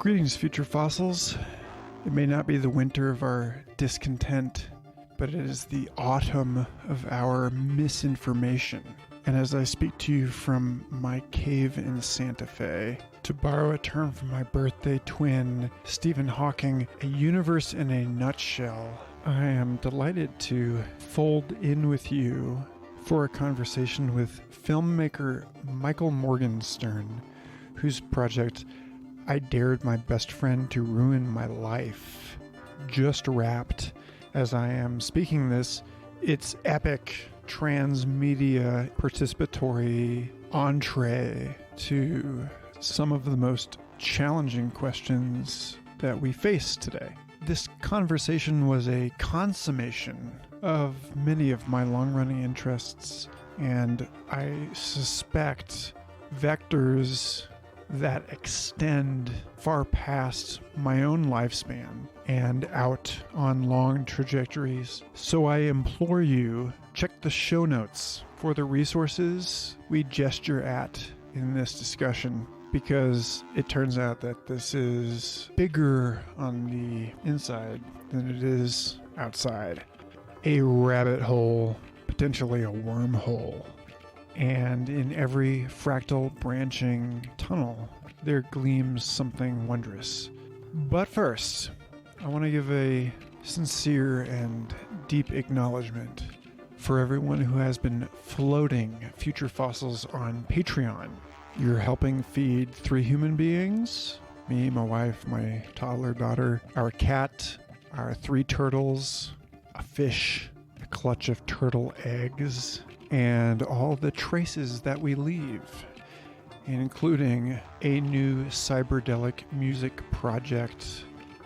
Greetings, future fossils. It may not be the winter of our discontent, but it is the autumn of our misinformation. And as I speak to you from my cave in Santa Fe, to borrow a term from my birthday twin, Stephen Hawking, a universe in a nutshell, I am delighted to fold in with you for a conversation with filmmaker Michael Morgenstern, whose project I Dared My Best Friend to Ruin My Life just wrapped as I am speaking this. Its epic transmedia participatory entree to some of the most challenging questions that we face today. This conversation was a consummation of many of my long-running interests, and I suspect vectors that extend far past my own lifespan and out on long trajectories. So I implore you, check the show notes for the resources we gesture at in this discussion, because it turns out that this is bigger on the inside than it is outside. A rabbit hole, potentially a wormhole. And in every fractal branching tunnel, there gleams something wondrous. But first, I want to give a sincere and deep acknowledgement for everyone who has been floating future fossils on Patreon. You're helping feed 3 human beings, me, my wife, my toddler daughter, our cat, our 3 turtles, a fish, a clutch of turtle eggs, and all the traces that we leave, including a new cyberdelic music project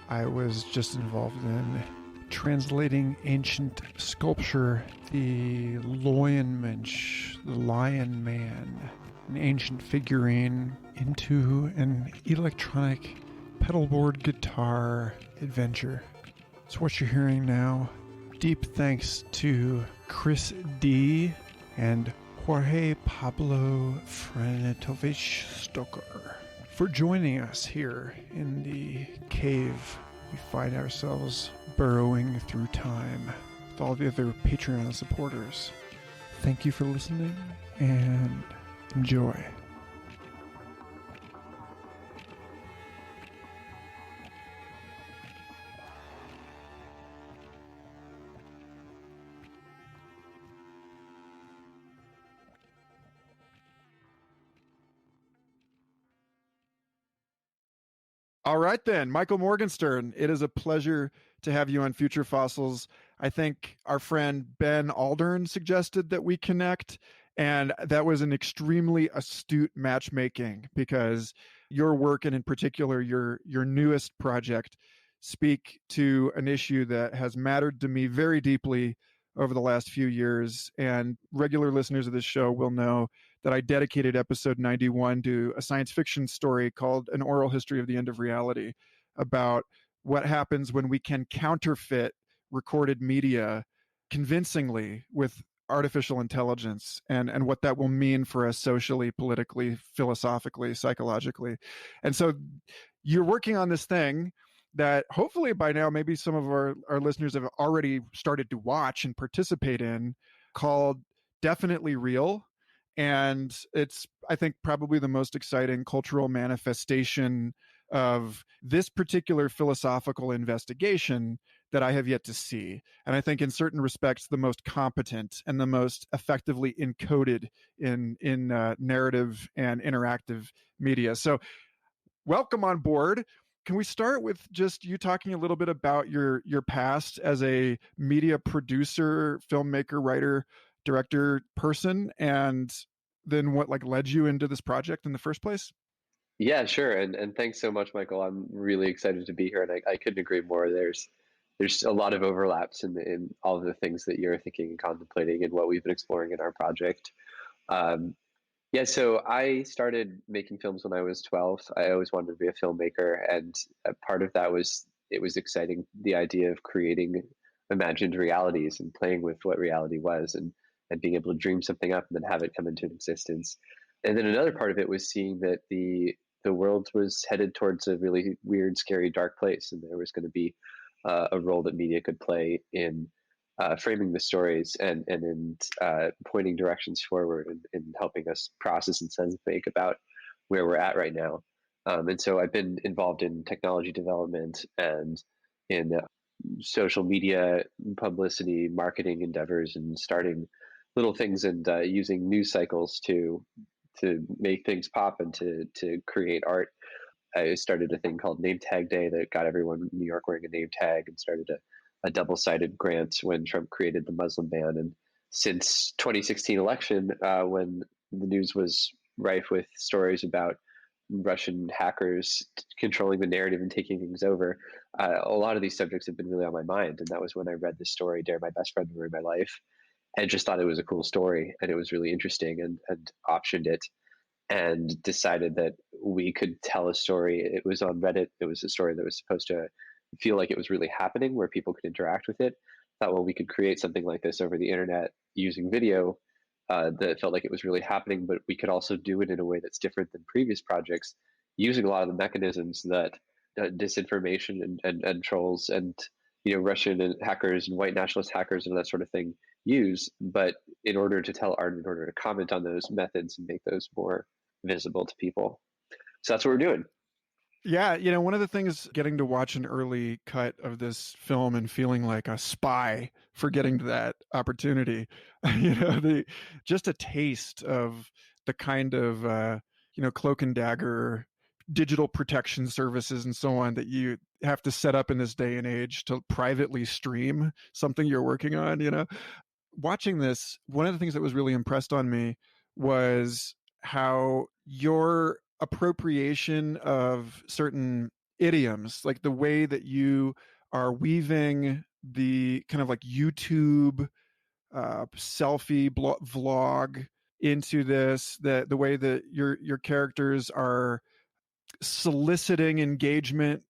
I was just involved in, translating ancient sculpture, the Loyenmensch, the Lion Man, an ancient figurine, into an electronic pedalboard guitar adventure. It's what you're hearing now. Deep thanks to Chris D. and Jorge Pablo Franetovich Stoker for joining us here in the cave we find ourselves burrowing through time with all the other Patreon supporters. Thank you for listening and enjoy. All right, then, Michael Morgenstern, it is a pleasure to have you on Future Fossils. I think our friend Ben Aldern suggested that we connect, and that was an extremely astute matchmaking, because your work, and in particular your newest project, speak to an issue that has mattered to me very deeply over the last few years. And regular listeners of this show will know that I dedicated episode 91 to a science fiction story called An Oral History of the End of Reality, about what happens when we can counterfeit recorded media convincingly with artificial intelligence, and what that will mean for us socially, politically, philosophically, psychologically. And so you're working on this thing that hopefully by now maybe some of our listeners have already started to watch and participate in, called Definitely Real. And it's, I think, probably the most exciting cultural manifestation of this particular philosophical investigation that I have yet to see. And I think in certain respects, the most competent and the most effectively encoded in narrative and interactive media. So welcome on board. Can we start with just you talking a little bit about your past as a media producer, filmmaker, writer, director person, and then what led you into this project in the first place? Yeah, sure. And thanks so much, Michael. I'm really excited to be here, and I couldn't agree more. There's a lot of overlaps in all of the things that you're thinking and contemplating and what we've been exploring in our project. Yeah, so I started making films when I was 12. I always wanted to be a filmmaker, and part of that was, it was exciting, the idea of creating imagined realities and playing with what reality was, and being able to dream something up and then have it come into existence. And then another part of it was seeing that the the world was headed towards a really weird, scary, dark place, and there was going to be a role that media could play in framing the stories and in pointing directions forward and helping us process and sense think about where we're at right now. And so I've been involved in technology development and in social media publicity, marketing endeavors, and starting little things and using news cycles to make things pop and to create art. I started a thing called Name Tag Day that got everyone in New York wearing a name tag, and started a double-sided grant when Trump created the Muslim ban. And since 2016 election, when the news was rife with stories about Russian hackers controlling the narrative and taking things over, a lot of these subjects have been really on my mind. And that was when I read this story, Dare My Best Friend to Ruin My Life, and just thought it was a cool story and it was really interesting, and optioned it and decided that we could tell a story. It was on Reddit. It was a story that was supposed to feel like it was really happening, where people could interact with it. Thought, well, we could create something like this over the internet using video that felt like it was really happening, but we could also do it in a way that's different than previous projects, using a lot of the mechanisms that disinformation and trolls and Russian and hackers and white nationalist hackers and that sort of thing use, but in order to tell art, in order to comment on those methods and make those more visible to people. So that's what we're doing. Yeah, one of the things, getting to watch an early cut of this film and feeling like a spy for getting to that opportunity, just a taste of the kind of, cloak and dagger digital protection services and so on that you have to set up in this day and age to privately stream something you're working on. Watching this, one of the things that was really impressed on me was how your appropriation of certain idioms, like the way that you are weaving the kind of like YouTube selfie vlog into this, the way that your characters are soliciting engagement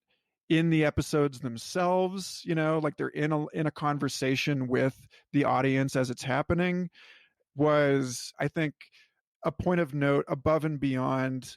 in the episodes themselves, like they're in a conversation with the audience as it's happening, was, I think, a point of note above and beyond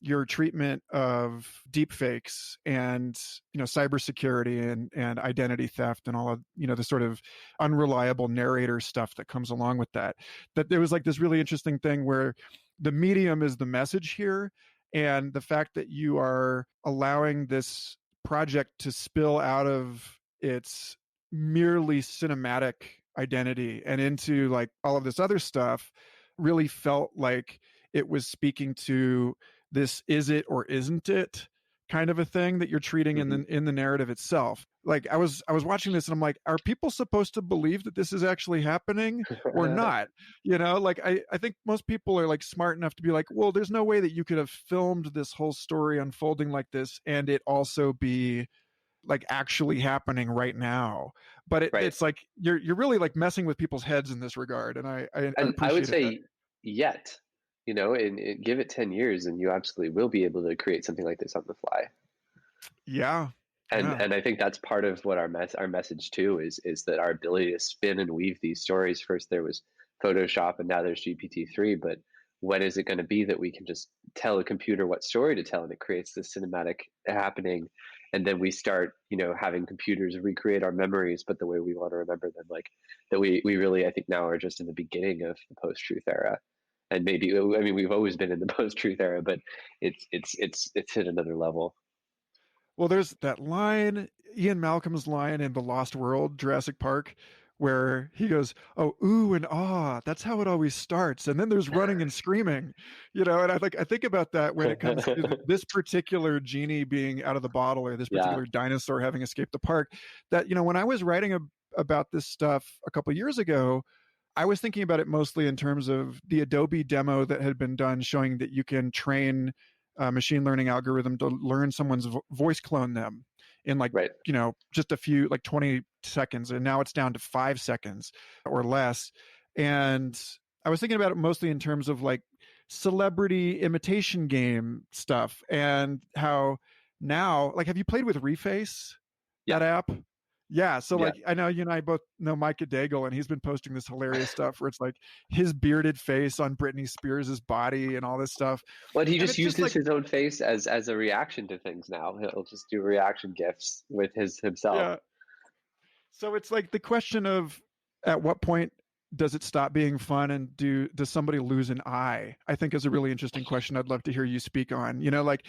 your treatment of deepfakes and cybersecurity and identity theft and all of the sort of unreliable narrator stuff that comes along with that. That there was like this really interesting thing where the medium is the message here, and the fact that you are allowing this project to spill out of its merely cinematic identity and into like all of this other stuff really felt like it was speaking to this is it or isn't it kind of a thing that you're treating in the narrative itself. Like I was watching this and I'm like, are people supposed to believe that this is actually happening or not? Like I think most people are like smart enough to be like, well, there's no way that you could have filmed this whole story unfolding like this and it also be like actually happening right now. But Right. it's like you're really like messing with people's heads in this regard, and I appreciate I would say that. yet, and give it 10 years and you absolutely will be able to create something like this on the fly. Yeah. And I think that's part of what our message too is that our ability to spin and weave these stories. First there was Photoshop and now there's GPT-3, but when is it going to be that we can just tell a computer what story to tell and it creates this cinematic happening, and then we start having computers recreate our memories but the way we want to remember them, like that we really, I think, now are just in the beginning of the post-truth era. And maybe, I mean, we've always been in the post-truth era, but it's hit another level. Well, there's that line, Ian Malcolm's line in The Lost World, Jurassic Park, where he goes, "Oh, ooh and ah, that's how it always starts." And then there's running and screaming, and I think about that when it comes to this particular genie being out of the bottle or this particular dinosaur having escaped the park. That, when I was writing about this stuff a couple of years ago, I was thinking about it mostly in terms of the Adobe demo that had been done showing that you can train a machine learning algorithm to learn someone's voice clone them in like, right. Just a few, like 20 seconds. And now it's down to 5 seconds or less. And I was thinking about it mostly in terms of like celebrity imitation game stuff and how now, like, have you played with Reface, that app? Yeah, so Yeah. like I know you and I both know Micah Daigle, and he's been posting this hilarious stuff where it's like his bearded face on Britney Spears' body and all this stuff. But he And just it's just uses like, his own face as a reaction to things now. He'll just do reaction gifs with himself. yeah. So it's like the question of at what point does it stop being fun, and does somebody lose an eye? I think is a really interesting question I'd love to hear you speak on. Like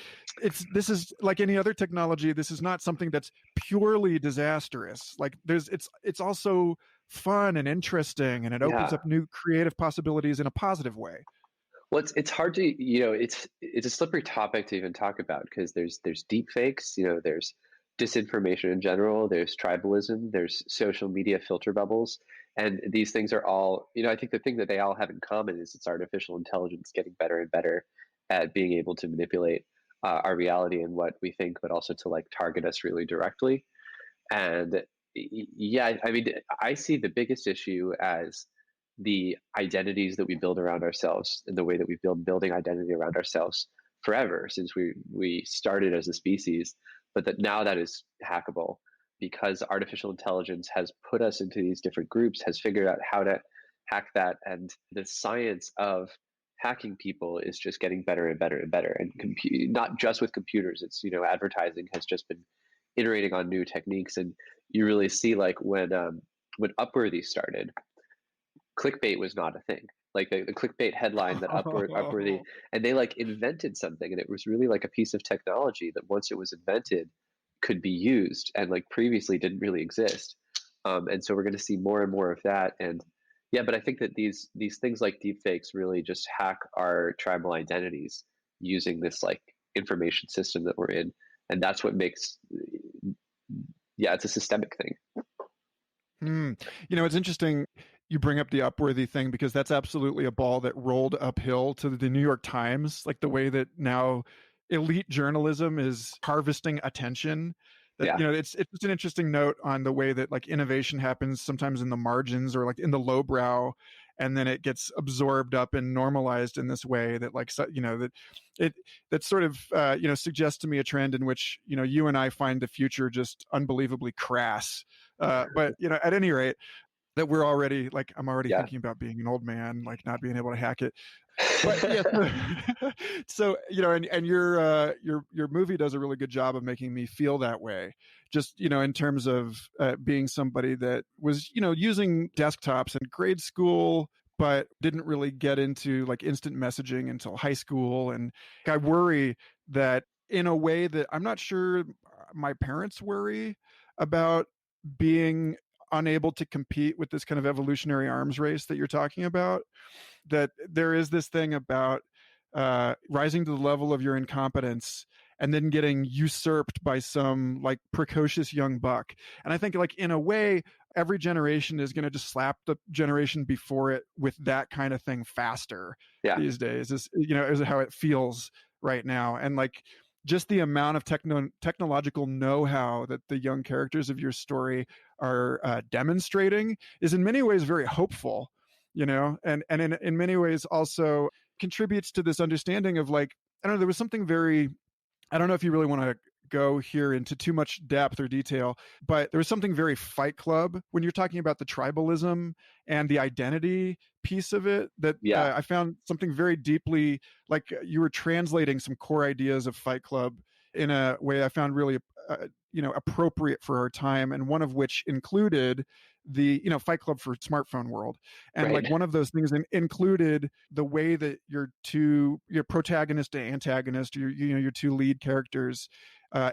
this is like any other technology. This is not something that's purely disastrous. Like it's also fun and interesting, and it opens Yeah. up new creative possibilities in a positive way. Well, it's hard to, it's a slippery topic to even talk about because there's deep fakes, there's disinformation in general, there's tribalism, there's social media filter bubbles, and these things are all, I think the thing that they all have in common is it's artificial intelligence getting better and better at being able to manipulate our reality and what we think, but also to like target us really directly. And yeah, I mean, I see the biggest issue as the identities that we build around ourselves and the way that we've been building identity around ourselves forever since we started as a species, but that now that is hackable because artificial intelligence has put us into these different groups, has figured out how to hack that, and the science of hacking people is just getting better and better and better. And not just with computers, it's advertising has just been iterating on new techniques, and you really see like when Upworthy started, clickbait was not a thing. Like the clickbait headline that Upworthy, and they like invented something, and it was really like a piece of technology that once it was invented could be used and like previously didn't really exist. And so we're going to see more and more of that. And yeah, but I think that these things like deepfakes really just hack our tribal identities using this like information system that we're in, and that's what makes it's a systemic thing. It's interesting you bring up the Upworthy thing because that's absolutely a ball that rolled uphill to the New York Times, like the way that now elite journalism is harvesting attention. That Yeah. it's just an interesting note on the way that like innovation happens sometimes in the margins or like in the lowbrow, and then it gets absorbed up and normalized in this way that like that sort of suggests to me a trend in which you and I find the future just unbelievably crass. But at any rate, that we're already like I'm already thinking about being an old man, like not being able to hack it. But yeah, so and your movie does a really good job of making me feel that way. Just in terms of being somebody that was using desktops in grade school, but didn't really get into like instant messaging until high school. And I worry that in a way that I'm not sure my parents worry about being unable to compete with this kind of evolutionary arms race that you're talking about, that there is this thing about rising to the level of your incompetence and then getting usurped by some like precocious young buck. And I think like in a way, every generation is going to just slap the generation before it with that kind of thing faster these days is how it feels right now. And like just the amount of technological know-how that the young characters of your story are demonstrating is in many ways very hopeful, and in many ways also contributes to this understanding of like, I don't know, there was something very, I don't know if you really want to go here into too much depth or detail, but there was something very Fight Club when you're talking about the tribalism and the identity piece of it that I found something very deeply, like you were translating some core ideas of Fight Club in a way I found really appropriate for our time, and one of which included the Fight Club for smartphone world, and like one of those things included the way that your protagonist and antagonist, your two lead characters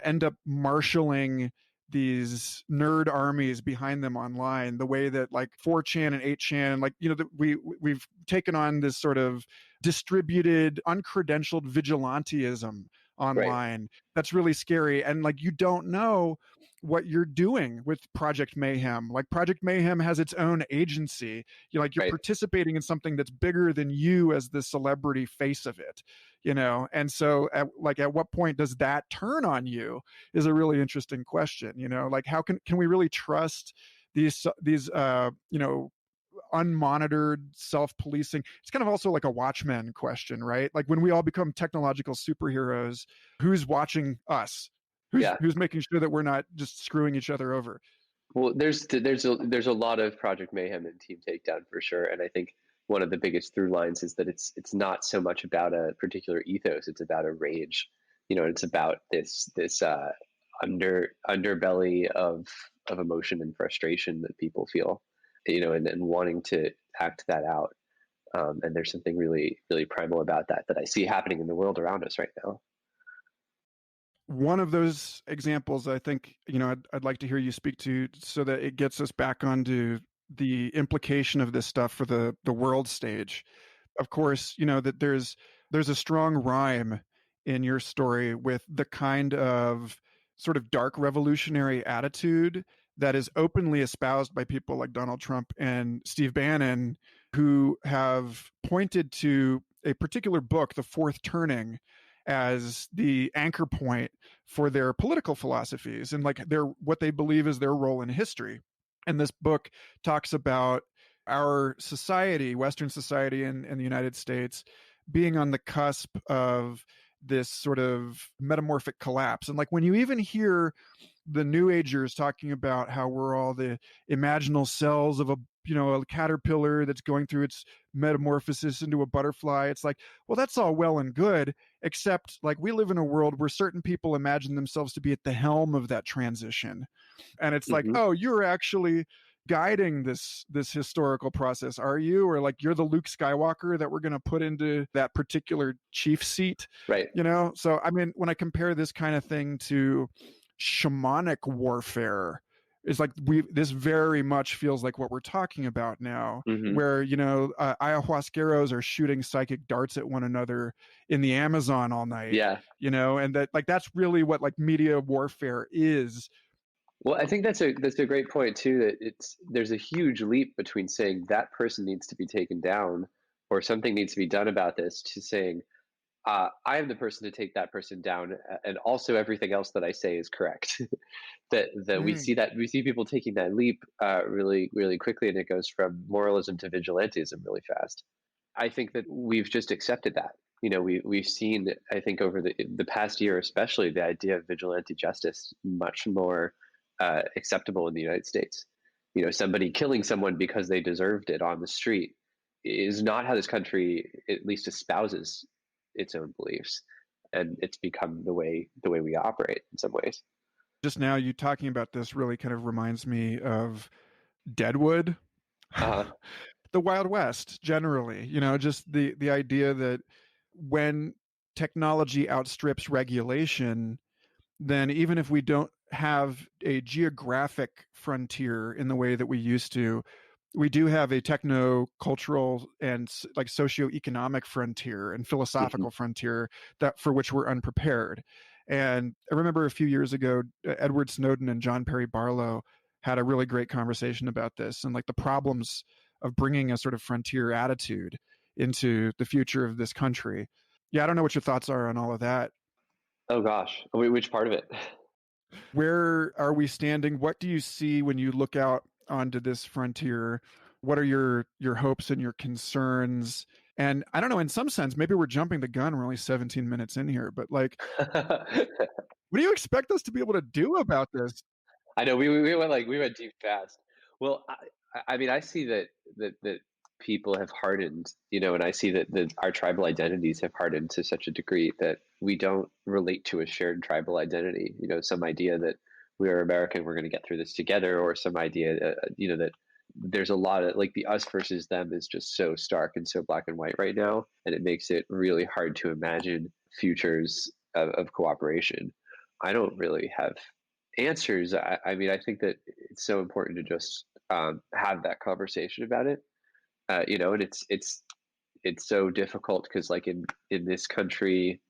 end up marshaling these nerd armies behind them online, the way that like 4chan and 8chan, like we've taken on this sort of distributed uncredentialed vigilanteism online. That's really scary. And like you don't know what you're doing with Project Mayhem. Like Project Mayhem has its own agency. You're participating in something that's bigger than you as the celebrity face of it, and so at what point does that turn on you is a really interesting question. Like how can we really trust these unmonitored self-policing? It's kind of also like a Watchmen question, right? Like when we all become technological superheroes, who's watching us? Who's making sure that we're not just screwing each other over? Well, there's a lot of Project Mayhem and Team Takedown for sure, and I think one of the biggest through lines is that it's not so much about a particular ethos; it's about a rage. It's about this underbelly of emotion and frustration that people feel, and wanting to act that out. And there's something really really primal about that I see happening in the world around us right now. One of those examples, I think, I'd like to hear you speak to, so that it gets us back onto the implication of this stuff for the world stage. Of course, that there's a strong rhyme in your story with the kind of sort of dark revolutionary attitude that is openly espoused by people like Donald Trump and Steve Bannon, who have pointed to a particular book, The Fourth Turning, as the anchor point for their political philosophies and like what they believe is their role in history. And this book talks about our society, Western society in the United States, being on the cusp of this sort of metamorphic collapse. And like when you even hear the New Agers talking about how we're all the imaginal cells of a caterpillar that's going through its metamorphosis into a butterfly, it's like, well, that's all well and good, except like we live in a world where certain people imagine themselves to be at the helm of that transition. And it's like, oh, you're actually guiding this historical process, are you? Or like you're the Luke Skywalker that we're going to put into that particular chief seat, right? So I mean, when I compare this kind of thing to shamanic warfare, is like this very much feels like what we're talking about now, where ayahuasqueros are shooting psychic darts at one another in the Amazon all night, and that like that's really what like media warfare is. Well, I think that's a great point too, that there's a huge leap between saying that person needs to be taken down or something needs to be done about this, to saying I am the person to take that person down, and also everything else that I say is correct. that we see people taking that leap really really quickly, and it goes from moralism to vigilantism really fast. I think that we've just accepted that. We've seen, I think, over the past year, especially, the idea of vigilante justice much more acceptable in the United States. Somebody killing someone because they deserved it on the street is not how this country at least espouses its own beliefs, and it's become the way we operate in some ways. Just now, you talking about this really kind of reminds me of Deadwood, the Wild West generally. Just the idea that when technology outstrips regulation, then even if we don't have a geographic frontier in the way that we used to, we do have a techno-cultural and like socioeconomic frontier and philosophical frontier that for which we're unprepared. And I remember a few years ago, Edward Snowden and John Perry Barlow had a really great conversation about this and like the problems of bringing a sort of frontier attitude into the future of this country. Yeah, I don't know what your thoughts are on all of that. Oh gosh, which part of it? Where are we standing? What do you see when you look out onto this frontier? What are your hopes and your concerns? And I don't know, in some sense, maybe we're jumping the gun. We're only 17 minutes in here, but like, what do you expect us to be able to do about this? I know we went deep fast. Well, I mean, I see that people have hardened, and I see that our tribal identities have hardened to such a degree that we don't relate to a shared tribal identity. Some idea that we are American, we're going to get through this together, or some idea, that there's a lot of like the us versus them is just so stark and so black and white right now, and it makes it really hard to imagine futures of cooperation. I don't really have answers. I mean, I think that it's so important to just have that conversation about it. And it's so difficult because, like in this country,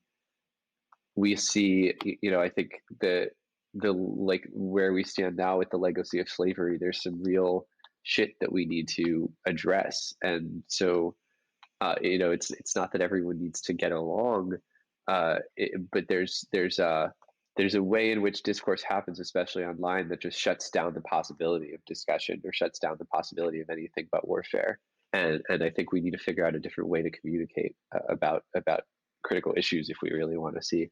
we see, I think the like where we stand now with the legacy of slavery, there's some real shit that we need to address, and so it's not that everyone needs to get along, but there's a way in which discourse happens, especially online, that just shuts down the possibility of discussion or shuts down the possibility of anything but warfare. And I think we need to figure out a different way to communicate about critical issues if we really want to see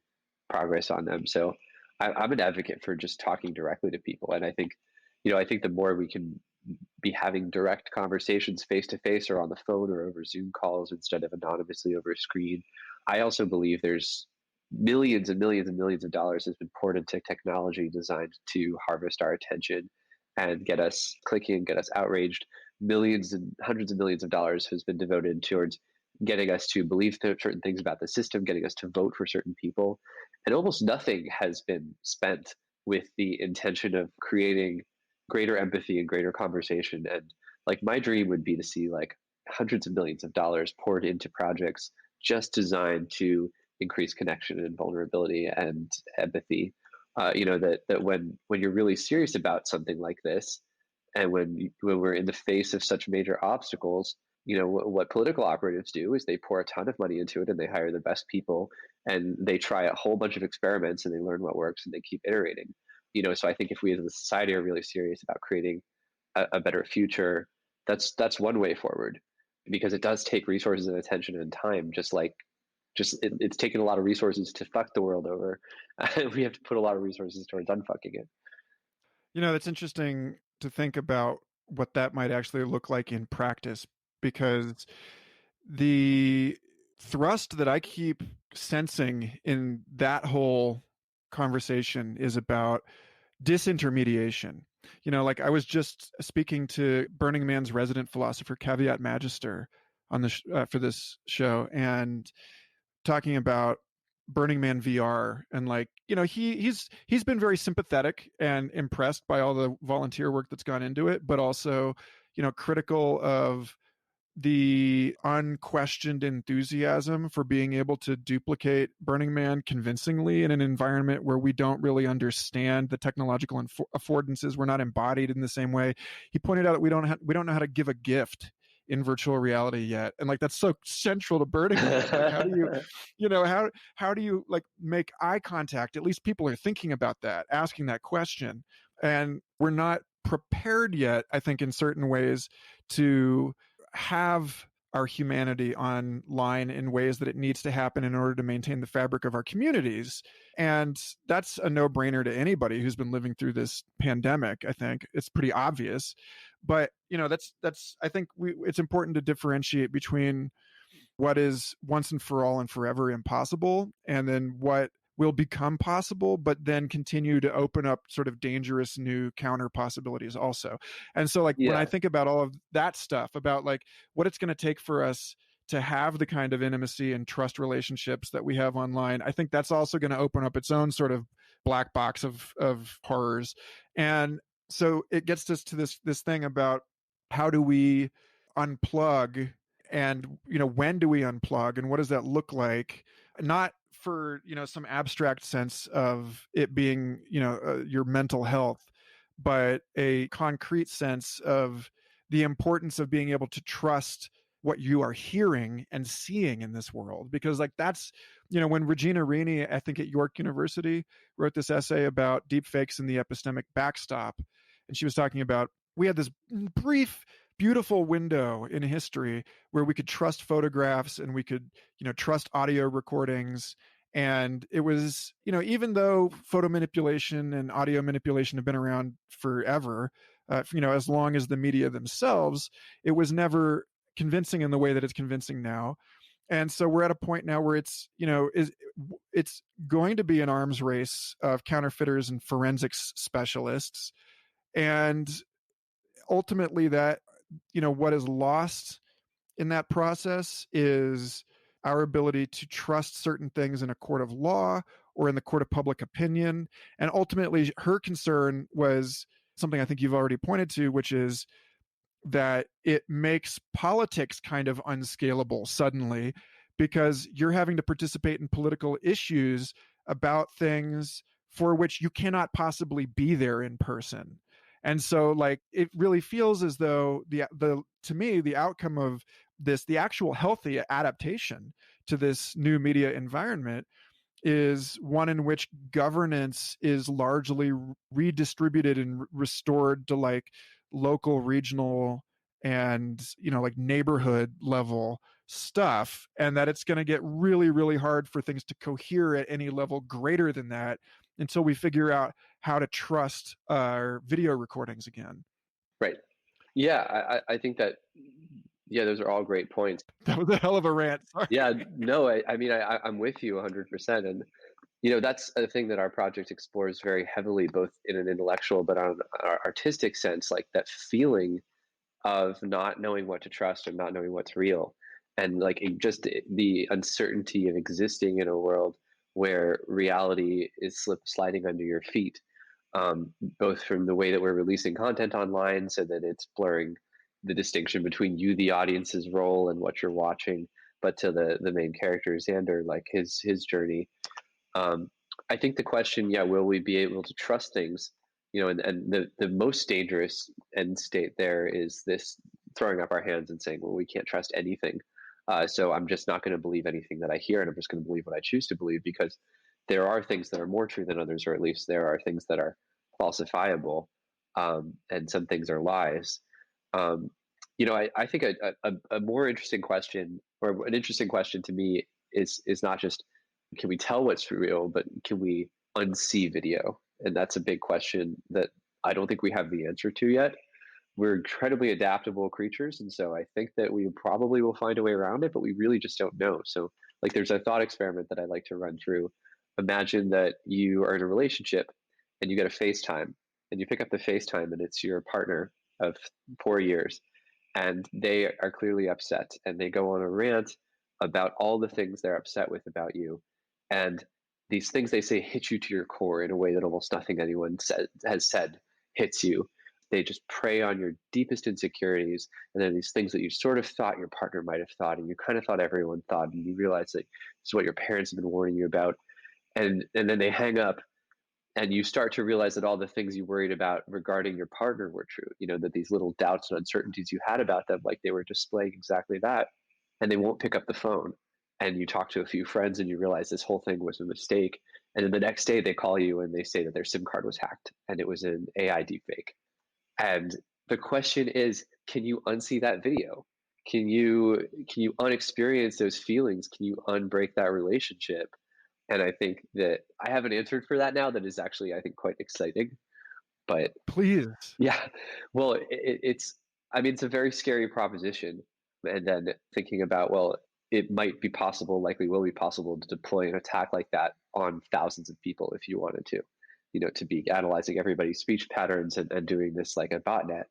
progress on them. So I'm an advocate for just talking directly to people, and I think I think the more we can be having direct conversations face to face or on the phone or over Zoom calls instead of anonymously over a screen. I also believe there's millions and millions and millions of dollars has been poured into technology designed to harvest our attention and get us clicking, get us outraged. Millions and hundreds of millions of dollars has been devoted towards getting us to believe certain things about the system, getting us to vote for certain people. And almost nothing has been spent with the intention of creating greater empathy and greater conversation. And like my dream would be to see like hundreds of millions of dollars poured into projects just designed to increase connection and vulnerability and empathy. That when you're really serious about something like this, and when we're in the face of such major obstacles, what political operatives do is they pour a ton of money into it and they hire the best people and they try a whole bunch of experiments and they learn what works and they keep iterating. So I think if we as a society are really serious about creating a better future, that's one way forward, because it does take resources and attention and time, it's taken a lot of resources to fuck the world over. We have to put a lot of resources towards unfucking it. It's interesting to think about what that might actually look like in practice, because the thrust that I keep sensing in that whole conversation is about disintermediation. Like I was just speaking to Burning Man's resident philosopher, Caveat Magister, on the for this show, and talking about Burning Man VR, and like he's been very sympathetic and impressed by all the volunteer work that's gone into it, but also critical of the unquestioned enthusiasm for being able to duplicate Burning Man convincingly in an environment where we don't really understand the technological affordances. We're not embodied in the same way. He pointed out that we don't know how to give a gift in virtual reality yet, and like that's so central to Burning Man. Like, how do you how do you like make eye contact? At least people are thinking about that, asking that question, and we're not prepared yet, I think, in certain ways to have our humanity online in ways that it needs to happen in order to maintain the fabric of our communities. And that's a no-brainer to anybody who's been living through this pandemic. I think it's pretty obvious, but that's I think it's important to differentiate between what is once and for all and forever impossible, and then what will become possible, but then continue to open up sort of dangerous new counter possibilities also. And so when I think about all of that stuff, about like what it's going to take for us to have the kind of intimacy and trust relationships that we have online, I think that's also going to open up its own sort of black box of horrors. And so it gets us to this thing about how do we unplug, and when do we unplug, and what does that look like? Not for some abstract sense of it being your mental health, but a concrete sense of the importance of being able to trust what you are hearing and seeing in this world. Because like that's when Regina Rini, I think at York University, wrote this essay about deepfakes and the epistemic backstop, and she was talking about, we had this brief beautiful window in history where we could trust photographs and we could trust audio recordings. And it was even though photo manipulation and audio manipulation have been around forever, as long as the media themselves, it was never convincing in the way that it's convincing now. And so we're at a point now where it's it's going to be an arms race of counterfeiters and forensics specialists, and ultimately that what is lost in that process is our ability to trust certain things in a court of law or in the court of public opinion. And ultimately her concern was something I think you've already pointed to, which is that it makes politics kind of unscalable suddenly, because you're having to participate in political issues about things for which you cannot possibly be there in person. And so like it really feels as though to me the outcome of this, the actual healthy adaptation to this new media environment, is one in which governance is largely redistributed and restored to like local, regional, and like neighborhood level stuff, and that it's going to get really, really hard for things to cohere at any level greater than that until we figure out how to trust our video recordings again. Right. Yeah, I think that, yeah, those are all great points. That was a hell of a rant. Sorry. Yeah, no, I mean, I'm with you 100%. And, that's a thing that our project explores very heavily, both in an intellectual but on an artistic sense, like that feeling of not knowing what to trust and not knowing what's real. And like just the uncertainty of existing in a world where reality is sliding under your feet, both from the way that we're releasing content online, so that it's blurring the distinction between you, the audience's role, and what you're watching, but to the main character, Xander, like his journey. I think the question, yeah, will we be able to trust things? And the most dangerous end state there is this throwing up our hands and saying, well, we can't trust anything. So I'm just not going to believe anything that I hear, and I'm just going to believe what I choose to believe, because there are things that are more true than others, or at least there are things that are falsifiable, and some things are lies. I think a more interesting question, or an interesting question to me, is not just can we tell what's real, but can we unsee video? And that's a big question that I don't think we have the answer to yet. We're incredibly adaptable creatures, and so I think that we probably will find a way around it, but we really just don't know. So, like, there's a thought experiment that I like to run through. Imagine that you are in a relationship and you get a FaceTime, and you pick up the FaceTime, and it's your partner of 4 years, and they are clearly upset, and they go on a rant about all the things they're upset with about you. And these things they say hit you to your core in a way that almost nothing anyone has said hits you. They just prey on your deepest insecurities, and then these things that you sort of thought your partner might have thought, and you kind of thought everyone thought, and you realize that this is what your parents have been warning you about. And then they hang up, and you start to realize that all the things you worried about regarding your partner were true. That these little doubts and uncertainties you had about them, like they were displaying exactly that, and they won't pick up the phone. And you talk to a few friends and you realize this whole thing was a mistake. And then the next day they call you and they say that their SIM card was hacked and it was an AI deepfake. And the question is, can you unsee that video? Can you unexperience those feelings? Can you unbreak that relationship? And I think that I have an answer for that now that is actually, I think, quite exciting. But please. Yeah. Well, it's a very scary proposition. And then thinking about, well, it might be possible, likely will be possible, to deploy an attack like that on thousands of people if you wanted to, to be analyzing everybody's speech patterns and doing this like a botnet,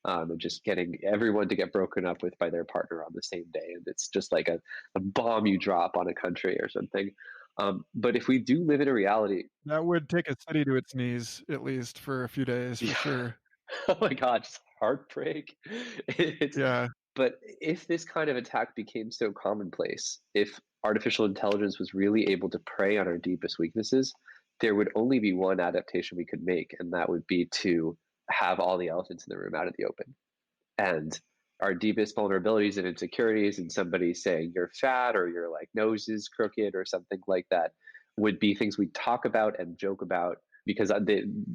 and just getting everyone to get broken up with by their partner on the same day. And it's just like a bomb you drop on a country or something. But if we do live in a reality, that would take a city to its knees, at least for a few days, for sure. Oh my God, just heartbreak. Yeah. But if this kind of attack became so commonplace, if artificial intelligence was really able to prey on our deepest weaknesses, there would only be one adaptation we could make, and that would be to have all the elephants in the room out in the open. And our deepest vulnerabilities and insecurities, and somebody saying you're fat or your like nose is crooked or something like that, would be things we talk about and joke about, because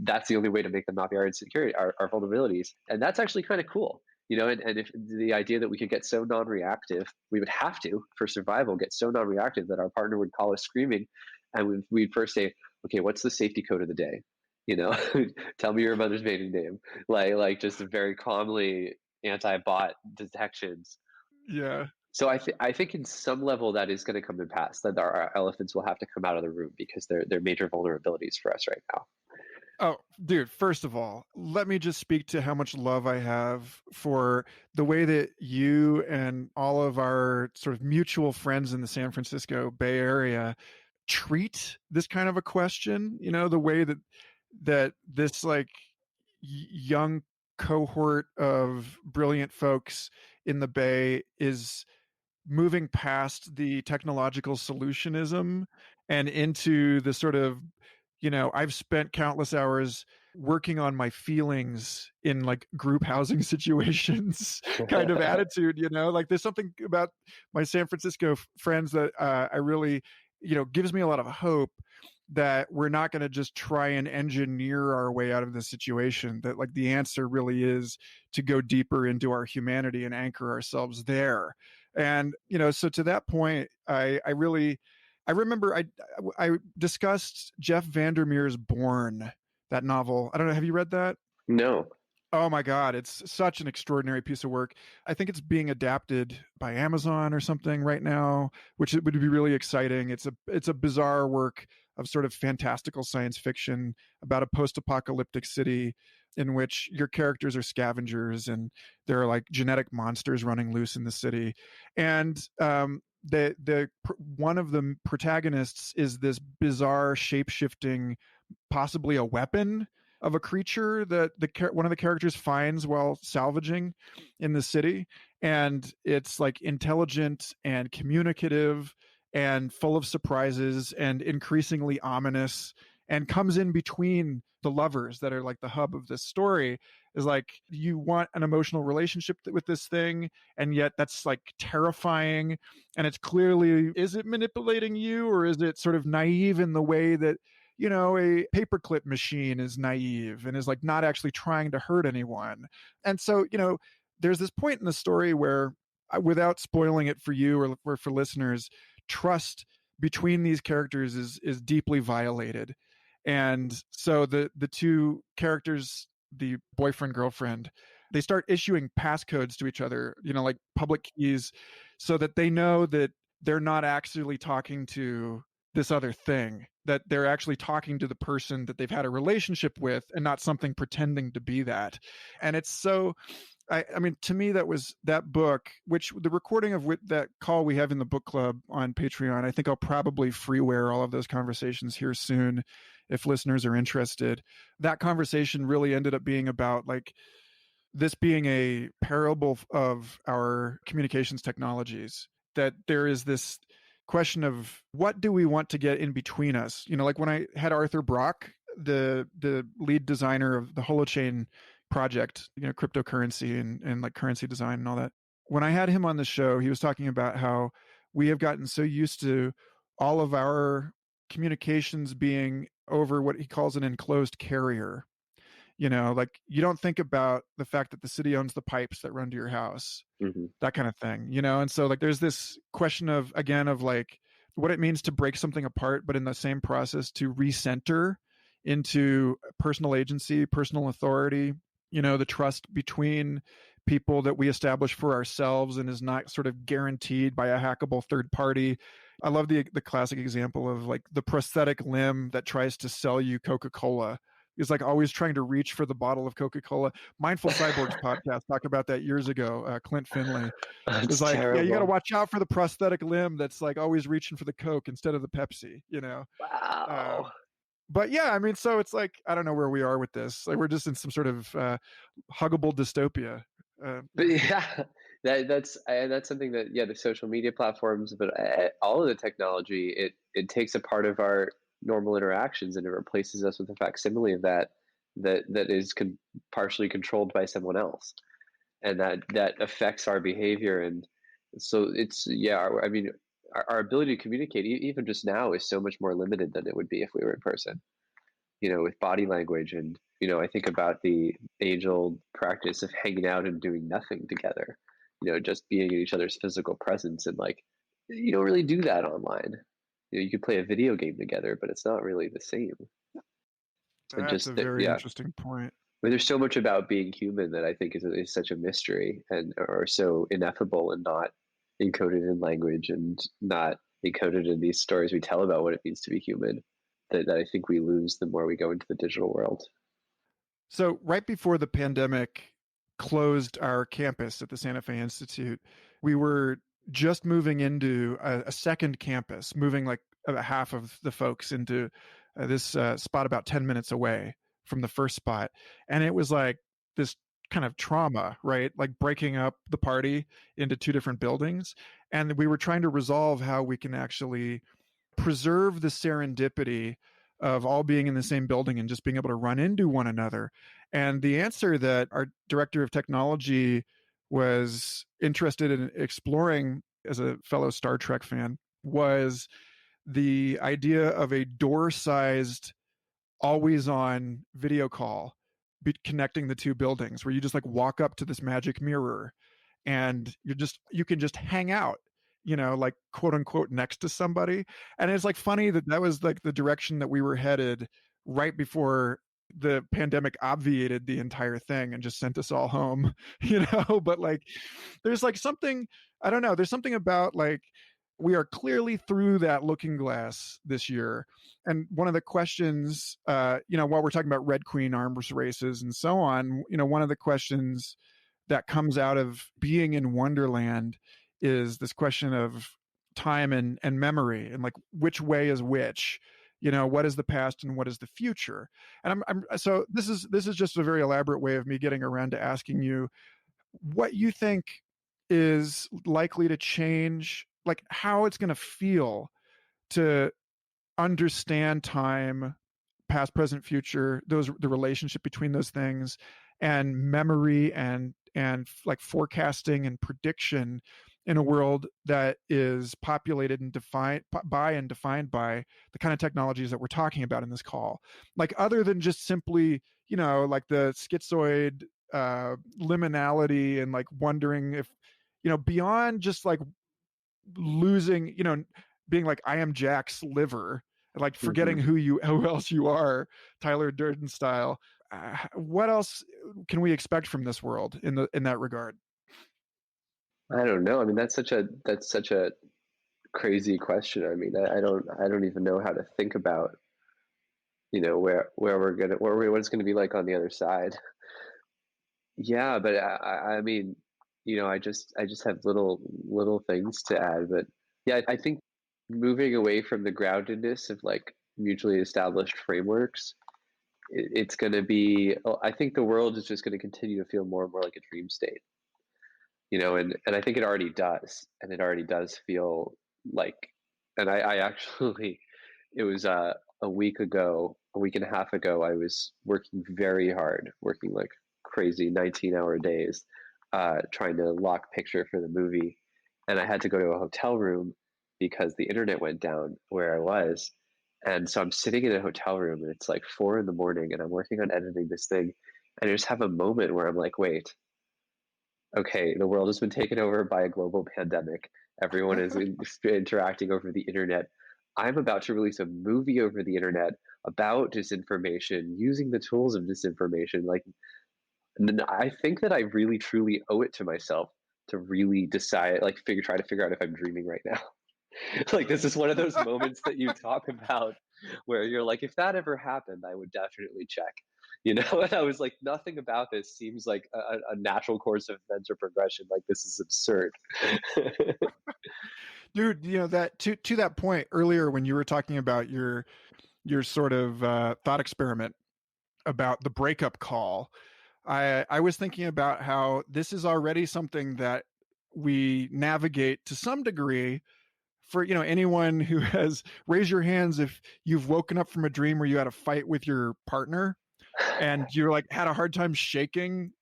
that's the only way to make them not be our insecurity, our vulnerabilities. And that's actually kind of cool. And if the idea that we could get so non-reactive, we would have to, for survival, get so non-reactive that our partner would call us screaming, and we'd first say, okay, what's the safety code of the day? Tell me your mother's maiden name. Like just very calmly anti-bot detections. Yeah. So I think in some level that is going to come to pass, that our elephants will have to come out of the room, because they're major vulnerabilities for us right now. Oh, dude, first of all, let me just speak to how much love I have for the way that you and all of our sort of mutual friends in the San Francisco Bay Area treat this kind of a question. The way that this like young cohort of brilliant folks in the Bay is moving past the technological solutionism and into the sort of, I've spent countless hours working on my feelings in like group housing situations kind of attitude, like there's something about my San Francisco friends that I really, gives me a lot of hope that we're not going to just try and engineer our way out of this situation, that like the answer really is to go deeper into our humanity and anchor ourselves there. And, so to that point, I remember I discussed Jeff Vandermeer's Born, that novel. I don't know. Have you read that? No. Oh my God, it's such an extraordinary piece of work. I think it's being adapted by Amazon or something right now, which would be really exciting. It's a bizarre work of sort of fantastical science fiction about a post-apocalyptic city in which your characters are scavengers and there are like genetic monsters running loose in the city. And the one of the protagonists is this bizarre shape-shifting, possibly a weapon of a creature that one of the characters finds while salvaging in the city, and it's like intelligent and communicative and full of surprises and increasingly ominous, and comes in between the lovers that are like the hub of this story. Is like, you want an emotional relationship with this thing, and yet that's like terrifying, and it's clearly, is it manipulating you, or is it sort of naive in the way that a paperclip machine is naive and is like not actually trying to hurt anyone. And so, there's this point in the story where, without spoiling it for you or for listeners, trust between these characters is deeply violated. And so the two characters, the boyfriend, girlfriend, they start issuing passcodes to each other, like public keys, so that they know that they're not actually talking to this other thing, that they're actually talking to the person that they've had a relationship with and not something pretending to be that. And it's so, I mean, to me, that book, which the recording of that call we have in the book club on Patreon, I think I'll probably freeware all of those conversations here soon if listeners are interested. That conversation really ended up being about like this being a parable of our communications technologies, that there is this question of what do we want to get in between us. Like when I had Arthur Brock, the lead designer of the Holochain project, cryptocurrency and like currency design and all that. When I had him on the show, he was talking about how we have gotten so used to all of our communications being over what he calls an enclosed carrier. Like you don't think about the fact that the city owns the pipes that run to your house, that kind of thing, and so like there's this question of like what it means to break something apart, but in the same process to recenter into personal agency, personal authority, the trust between people that we establish for ourselves and is not sort of guaranteed by a hackable third party. I love the classic example of like the prosthetic limb that tries to sell you Coca-Cola. Is like always trying to reach for the bottle of Coca-Cola. Mindful Cyborgs podcast talked about that years ago. Clint Finley was like, terrible. Yeah, you got to watch out for the prosthetic limb that's like always reaching for the Coke instead of the Pepsi, Wow. But yeah, I mean, so it's like, I don't know where we are with this. Like we're just in some sort of huggable dystopia. But yeah, that's something that, the social media platforms, but all of the technology, it takes a part of our normal interactions and it replaces us with a facsimile of that is partially controlled by someone else, and that affects our behavior. And so it's our ability to communicate even just now is so much more limited than it would be if we were in person, with body language. And I think about the age-old practice of hanging out and doing nothing together, just being in each other's physical presence, and like you don't really do that online. You could play a video game together, but it's not really the same. That's a very interesting point. But there's so much about being human that I think is such a mystery, and or so ineffable and not encoded in language and not encoded in these stories we tell about what it means to be human, that I think we lose the more we go into the digital world. So right before the pandemic closed our campus at the Santa Fe Institute, we were just moving into a second campus, moving like half of the folks into this spot about 10 minutes away from the first spot. And it was like this kind of trauma, right? Like breaking up the party into two different buildings. And we were trying to resolve how we can actually preserve the serendipity of all being in the same building and just being able to run into one another. And the answer that our director of technology was interested in exploring as a fellow Star Trek fan was the idea of a door-sized, always-on video call connecting the two buildings, where you just like walk up to this magic mirror and you can just hang out, like quote unquote next to somebody. And it's like funny that was like the direction that we were headed right before the pandemic obviated the entire thing and just sent us all home, but like there's like something, I don't know, there's something about like we are clearly through that looking glass this year. And one of the questions, while we're talking about Red Queen arms races and so on, one of the questions that comes out of being in Wonderland is this question of time and memory, and like which way is which, what is the past and what is the future. And I'm so this is just a very elaborate way of me getting around to asking you what you think is likely to change, like how it's going to feel to understand time, past, present, future, the relationship between those things, and memory and like forecasting and prediction in a world that is populated and defined by the kind of technologies that we're talking about in this call. Like other than just simply, like the schizoid liminality and like wondering if, beyond just like losing, being like, I am Jack's liver, like forgetting who else you are, Tyler Durden style. What else can we expect from this world in that regard? I don't know. I mean, that's such a crazy question. I mean, I don't even know how to think about, what it's gonna be like on the other side. Yeah, but I mean, I just have little things to add. But yeah, I think moving away from the groundedness of like mutually established frameworks, it's going to be, I think the world is just going to continue to feel more and more like a dream state, and I think it already does. And it already does feel like, and I actually, it was a week and a half ago, I was working very hard, working like crazy 19-hour days, trying to lock picture for the movie. And I had to go to a hotel room because the internet went down where I was. And so I'm sitting in a hotel room and it's like 4 a.m. and I'm working on editing this thing. And I just have a moment where I'm like, wait, okay, the world has been taken over by a global pandemic. Everyone is interacting over the internet. I'm about to release a movie over the internet about disinformation, using the tools of disinformation. Like, and I think that I really truly owe it to myself to really decide, like, try to figure out if I'm dreaming right now. Like, this is one of those moments that you talk about where you're like, if that ever happened, I would definitely check. And I was like, nothing about this seems like a natural course of events or progression. Like, this is absurd. Dude, that to that point earlier when you were talking about your sort of thought experiment about the breakup call, I was thinking about how this is already something that we navigate to some degree for anyone who has, raise your hands if you've woken up from a dream where you had a fight with your partner and you're like had a hard time shaking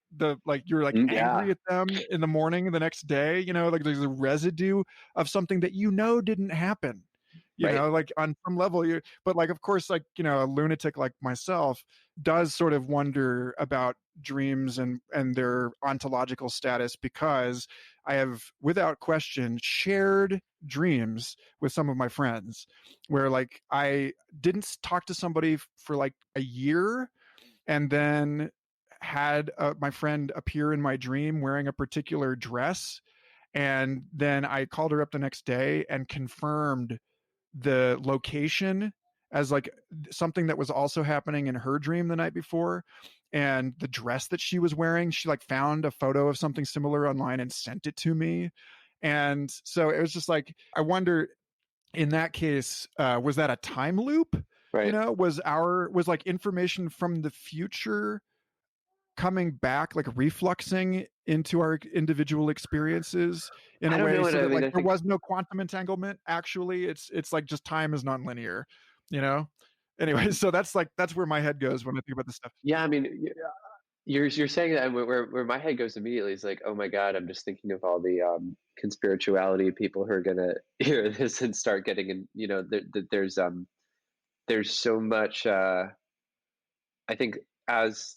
you're like angry at them in the morning the next day, like there's a residue of something that didn't happen, Right. like on some level but like of course, like a lunatic like myself does sort of wonder about dreams and their ontological status, because I have without question shared dreams with some of my friends where like I didn't talk to somebody for like a year, and then had my friend appear in my dream wearing a particular dress, and then I called her up the next day and confirmed the location as like something that was also happening in her dream the night before, and the dress that she was wearing, she like found a photo of something similar online and sent it to me. And so it was just like, I wonder, in that case, was that a time loop? Right. Was like information from the future coming back, like refluxing into our individual experiences in a way, so that like there was no quantum entanglement. Actually, it's like just time is non-linear, anyway. So that's where my head goes when I think about this stuff. Yeah, I mean, you're saying that where my head goes immediately is like, oh my God, I'm just thinking of all the conspirituality people who are gonna hear this and start getting in. There's so much. I think as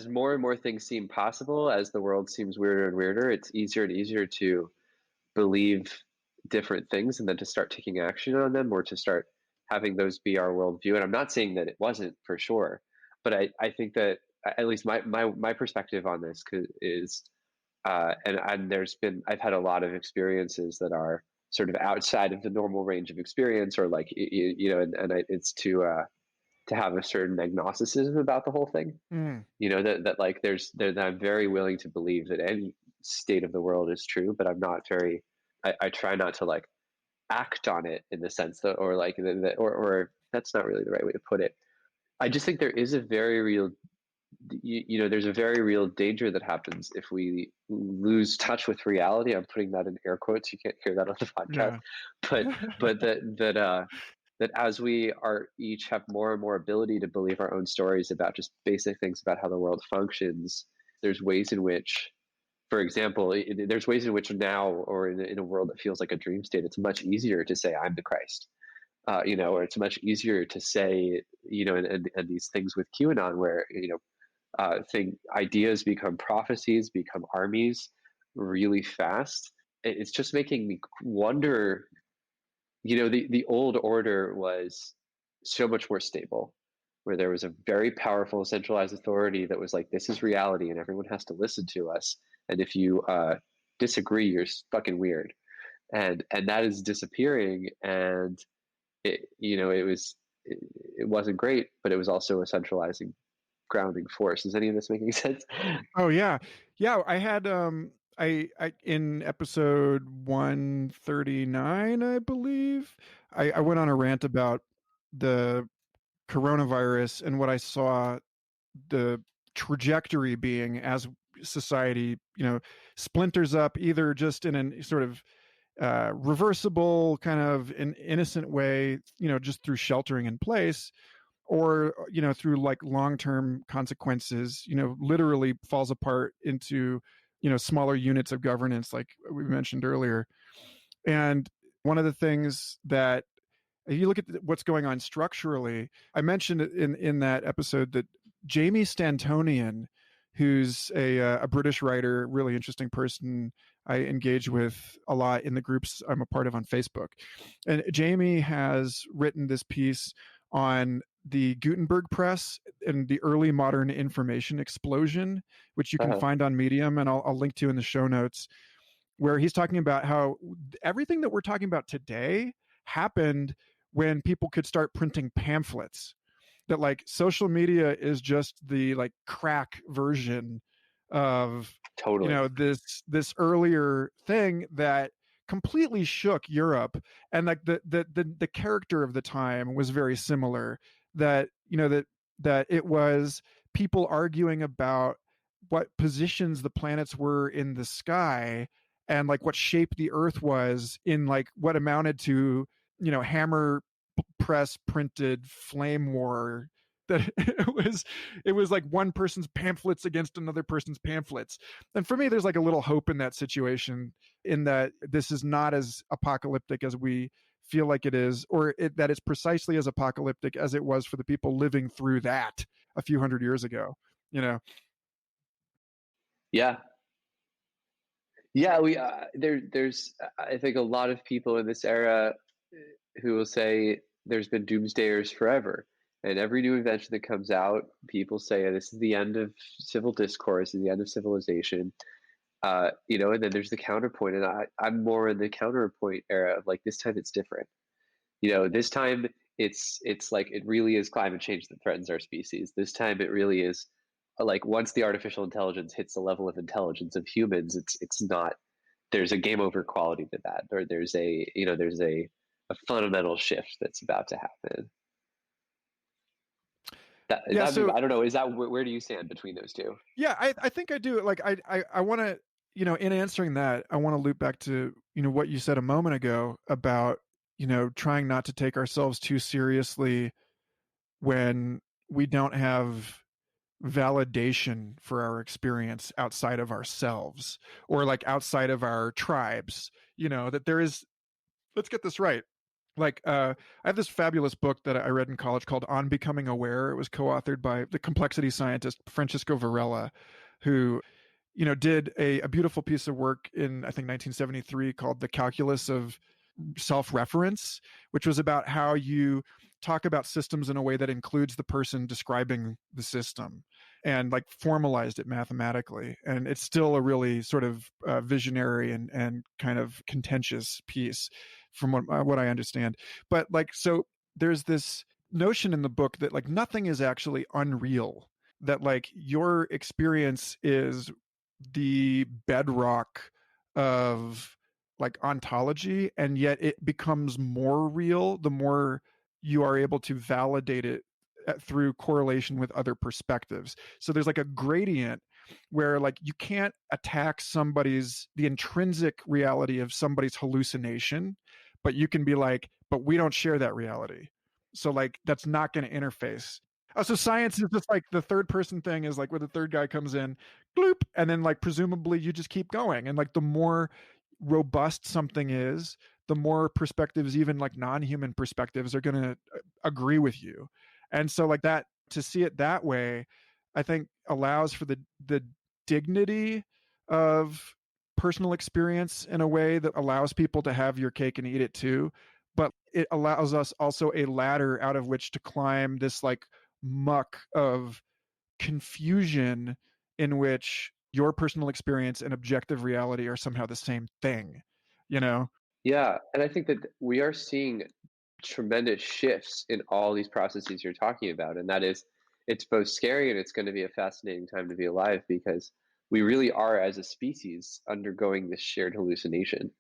more and more things seem possible, as the world seems weirder and weirder, it's easier and easier to believe different things and then to start taking action on them, or to start having those be our worldview. And I'm not saying that it wasn't, for sure, but I think that at least my perspective on this is, and I've had a lot of experiences that are sort of outside of the normal range of experience, or like, it's to have a certain agnosticism about the whole thing. That like that I'm very willing to believe that any state of the world is true, but I'm not very, I try not to like act on it in the sense that, or like that, or that's not really the right way to put it. I just think there is a very real, there's a very real danger that happens if we lose touch with reality. I'm putting that in air quotes. You can't hear that on the podcast, but that as we are each have more and more ability to believe our own stories about just basic things about how the world functions, there's ways in which, for example, there's ways in which now, or in a world that feels like a dream state, it's much easier to say I'm the Christ, or it's much easier to say, and these things with QAnon where, ideas become prophecies, become armies really fast. It's just making me wonder, the old order was so much more stable, where there was a very powerful centralized authority that was like, this is reality and everyone has to listen to us. And if you disagree, you're fucking weird. And that is disappearing. And it wasn't great, but it was also a centralizing, grounding force. Is any of this making sense? Oh yeah. I had I in episode 139, I believe, I went on a rant about the coronavirus and what I saw the trajectory being as society, splinters up, either just in a sort of reversible kind of an innocent way, just through sheltering in place, or through like long-term consequences, literally falls apart into smaller units of governance, like we mentioned earlier. And one of the things that, if you look at what's going on structurally, I mentioned in that episode that Jamie Stantonian, who's a British writer, really interesting person I engage with a lot in the groups I'm a part of on Facebook. And Jamie has written this piece on the Gutenberg press and the early modern information explosion, which you can find on Medium, and I'll link to in the show notes, where he's talking about how everything that we're talking about today happened when people could start printing pamphlets. That like social media is just the like crack version of this earlier thing that completely shook Europe. And like the character of the time was very similar, that that it was people arguing about what positions the planets were in the sky, and like what shape the earth was in like what amounted to hammer press printed flame war. That it was like one person's pamphlets against another person's pamphlets. And for me, there's like a little hope in that situation, in that this is not as apocalyptic as we feel like it is, or that it's precisely as apocalyptic as it was for the people living through that a few hundred years ago. Yeah, there's I think a lot of people in this era who will say there's been doomsdayers forever, and every new invention that comes out, people say this is the end of civil discourse, the end of civilization. And then there's the counterpoint, and I'm more in the counterpoint era of like, this time it's different. This time it's like, it really is climate change that threatens our species. This time it really is like, once the artificial intelligence hits the level of intelligence of humans, it's not, there's a game over quality to that, or there's a fundamental shift that's about to happen. I don't know. Is that, where do you stand between those two? Yeah, I think I do. Like, I want to, in answering that, I want to loop back to, what you said a moment ago about, trying not to take ourselves too seriously when we don't have validation for our experience outside of ourselves, or like outside of our tribes, that there is, let's get this right. Like, I have this fabulous book that I read in college called On Becoming Aware. It was co-authored by the complexity scientist Francisco Varela, who, did a beautiful piece of work in, I think, 1973 called The Calculus of Self-Reference, which was about how you talk about systems in a way that includes the person describing the system and like formalized it mathematically. And it's still a really sort of visionary and kind of contentious piece from what I understand. But like, so there's this notion in the book that like nothing is actually unreal, that like your experience is the bedrock of like ontology, and yet it becomes more real the more you are able to validate it through correlation with other perspectives. So there's like a gradient where like you can't attack the intrinsic reality of somebody's hallucination, but you can be like, but we don't share that reality, so like that's not going to interface. Oh, so science is just like the third person thing is like where the third guy comes in, gloop, and then like presumably you just keep going. And like the more robust something is, the more perspectives, even like non-human perspectives, are going to agree with you. And so like that, to see it that way, I think allows for the dignity of personal experience in a way that allows people to have your cake and eat it too. But it allows us also a ladder out of which to climb this like muck of confusion in which your personal experience and objective reality are somehow the same thing, you know? Yeah, and I think that we are seeing tremendous shifts in all these processes you're talking about, and that is, it's both scary and it's going to be a fascinating time to be alive, because we really are, as a species, undergoing this shared hallucination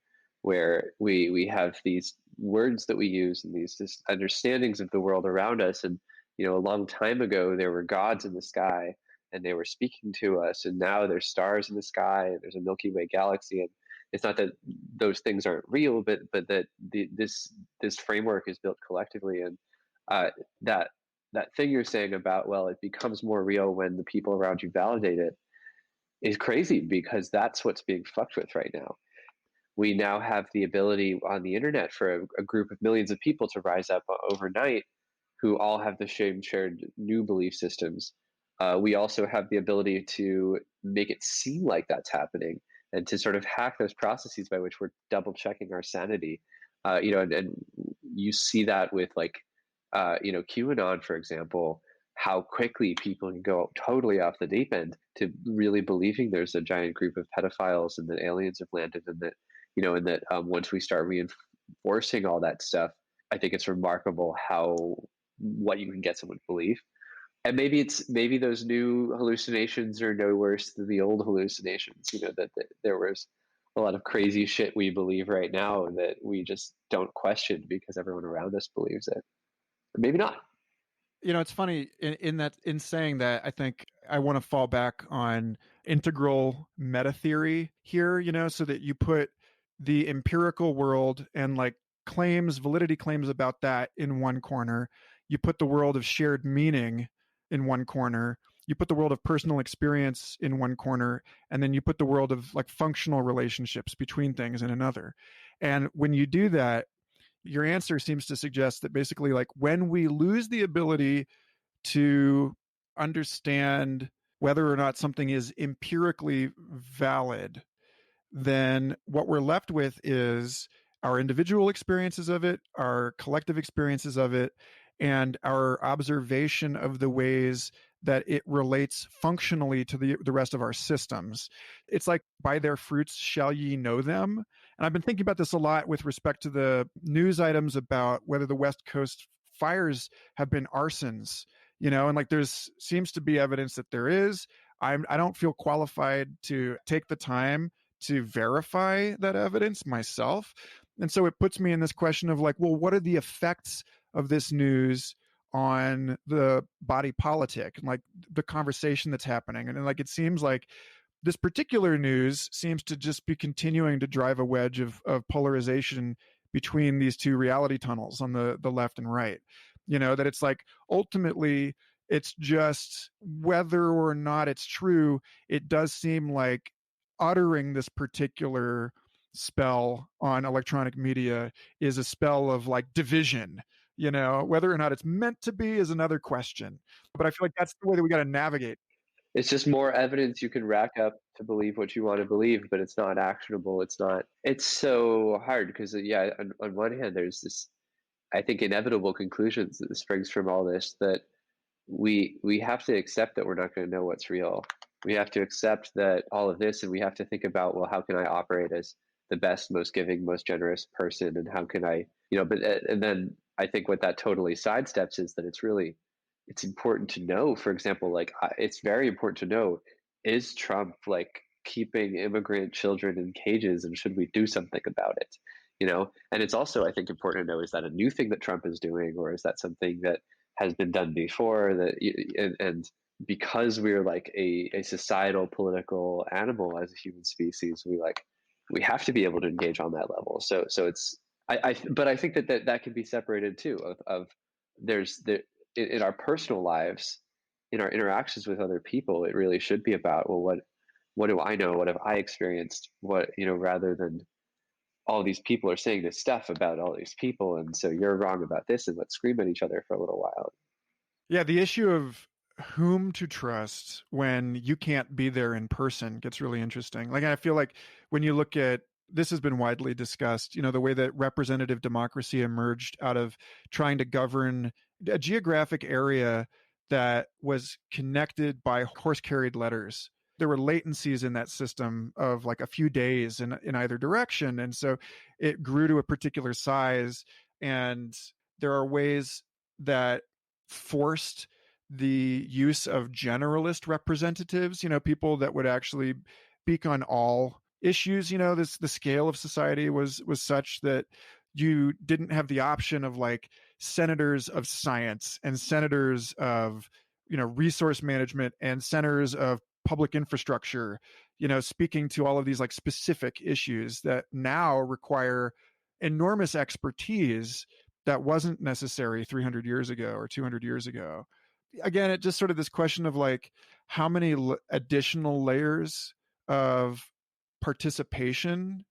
where we have these words that we use and these just understandings of the world around us. And a long time ago there were gods in the sky and they were speaking to us, and now there's stars in the sky and there's a Milky Way galaxy. And it's not that those things aren't real, but that this framework is built collectively. And that thing you're saying about, well, it becomes more real when the people around you validate it, is crazy, because that's what's being fucked with right now. We now have the ability on the internet for a group of millions of people to rise up overnight who all have the same shared new belief systems. We also have the ability to make it seem like that's happening, and to sort of hack those processes by which we're double checking our sanity. And you see that with like, QAnon, for example, how quickly people can go totally off the deep end to really believing there's a giant group of pedophiles and that aliens have landed, and that, once we start reinforcing all that stuff, I think it's remarkable what you can get someone to believe. And maybe those new hallucinations are no worse than the old hallucinations. That there was a lot of crazy shit we believe right now that we just don't question because everyone around us believes it. Or maybe not. It's funny in saying that, I think I want to fall back on integral meta theory here, so that you put the empirical world and like validity claims about that in one corner. You put the world of shared meaning in one corner. You put the world of personal experience in one corner, and then you put the world of like functional relationships between things in another. And when you do that, your answer seems to suggest that basically like when we lose the ability to understand whether or not something is empirically valid, then what we're left with is our individual experiences of it, our collective experiences of it, and our observation of the ways that it relates functionally to the rest of our systems. It's like, by their fruits shall ye know them. And I've been thinking about this a lot with respect to the news items about whether the West Coast fires have been arsons, and like there's seems to be evidence that there is. I don't feel qualified to take the time to verify that evidence myself. And so it puts me in this question of like, well, what are the effects of this news on the body politic and like the conversation that's happening? And like, it seems like this particular news seems to just be continuing to drive a wedge of polarization between these two reality tunnels on the left and right. That it's like, ultimately, it's just whether or not it's true, it does seem like uttering this particular spell on electronic media is a spell of like division. Whether or not it's meant to be is another question, but I feel like that's the way that we got to navigate. It's just more evidence you can rack up to believe what you want to believe, but it's not actionable. It's so hard because, yeah, on one hand, there's this I think, inevitable conclusions that springs from all this, that we have to accept that we're not going to know what's real. We have to accept that all of this, and we have to think about, well, how can I operate as the best, most giving, most generous person, and how can I, but and then I think what that totally sidesteps is that it's important to know, for example, like it's very important to know, is Trump like keeping immigrant children in cages, and should we do something about it? And it's also, I think, important to know, is that a new thing that Trump is doing, or is that something that has been done before, and because we're like a societal political animal as a human species, we have to be able to engage on that level. So it's but I think that can be separated too, of there's the in our personal lives, in our interactions with other people, it really should be about, well, what do I know, what have I experienced, what, rather than all these people are saying this stuff about all these people, and so you're wrong about this, and let's scream at each other for a little while. Yeah, the issue of whom to trust when you can't be there in person gets really interesting. Like, I feel like when you look at, this has been widely discussed, the way that representative democracy emerged out of trying to govern a geographic area that was connected by horse carried letters. There were latencies in that system of like a few days in either direction. And so it grew to a particular size. And there are ways that forced the use of generalist representatives, people that would actually speak on all issues. The scale of society was such that you didn't have the option of like senators of science and senators of resource management and senators of public infrastructure, speaking to all of these like specific issues that now require enormous expertise that wasn't necessary 300 years ago or 200 years ago. Again, it just sort of this question of like, how many additional layers of participation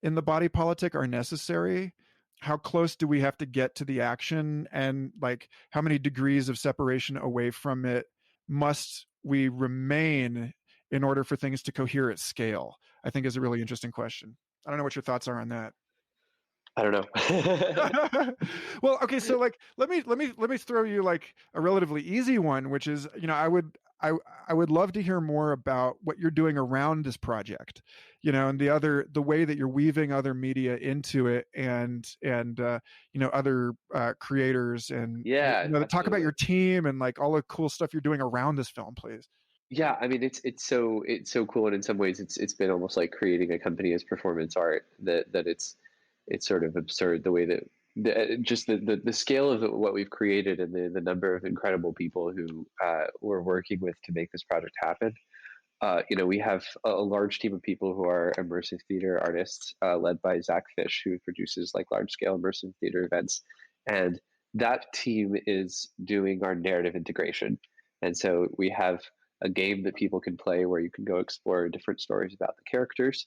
in the body politic are necessary? How close do we have to get to the action? And like, how many degrees of separation away from it must we remain in order for things to cohere at scale? I think is a really interesting question. I don't know what your thoughts are on that. I don't know. Well, okay, so like let me throw you like a relatively easy one, which is, I would love to hear more about what you're doing around this project, and the way that you're weaving other media into it, and other creators, and talk about your team and like all the cool stuff you're doing around this film, please. Yeah, I mean, it's so cool, and in some ways it's been almost like creating a company as performance art, that it's sort of absurd the way that just the scale of what we've created, and the number of incredible people who we're working with to make this project happen. We have a large team of people who are immersive theater artists, led by Zach Fish, who produces like large scale immersive theater events, and that team is doing our narrative integration. And so we have a game that people can play where you can go explore different stories about the characters.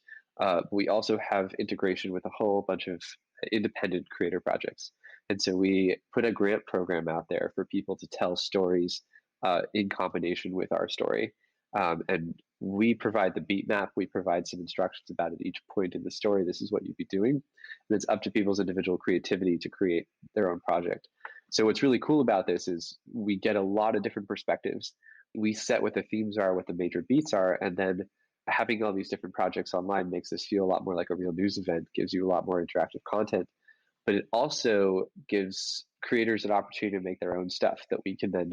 We also have integration with a whole bunch of independent creator projects. And so we put a grant program out there for people to tell stories in combination with our story. And we provide the beat map. We provide some instructions about at each point in the story, this is what you'd be doing. And it's up to people's individual creativity to create their own project. So what's really cool about this is we get a lot of different perspectives. We set what the themes are, what the major beats are, and then having all these different projects online makes this feel a lot more like a real news event, gives you a lot more interactive content, but it also gives creators an opportunity to make their own stuff that we can then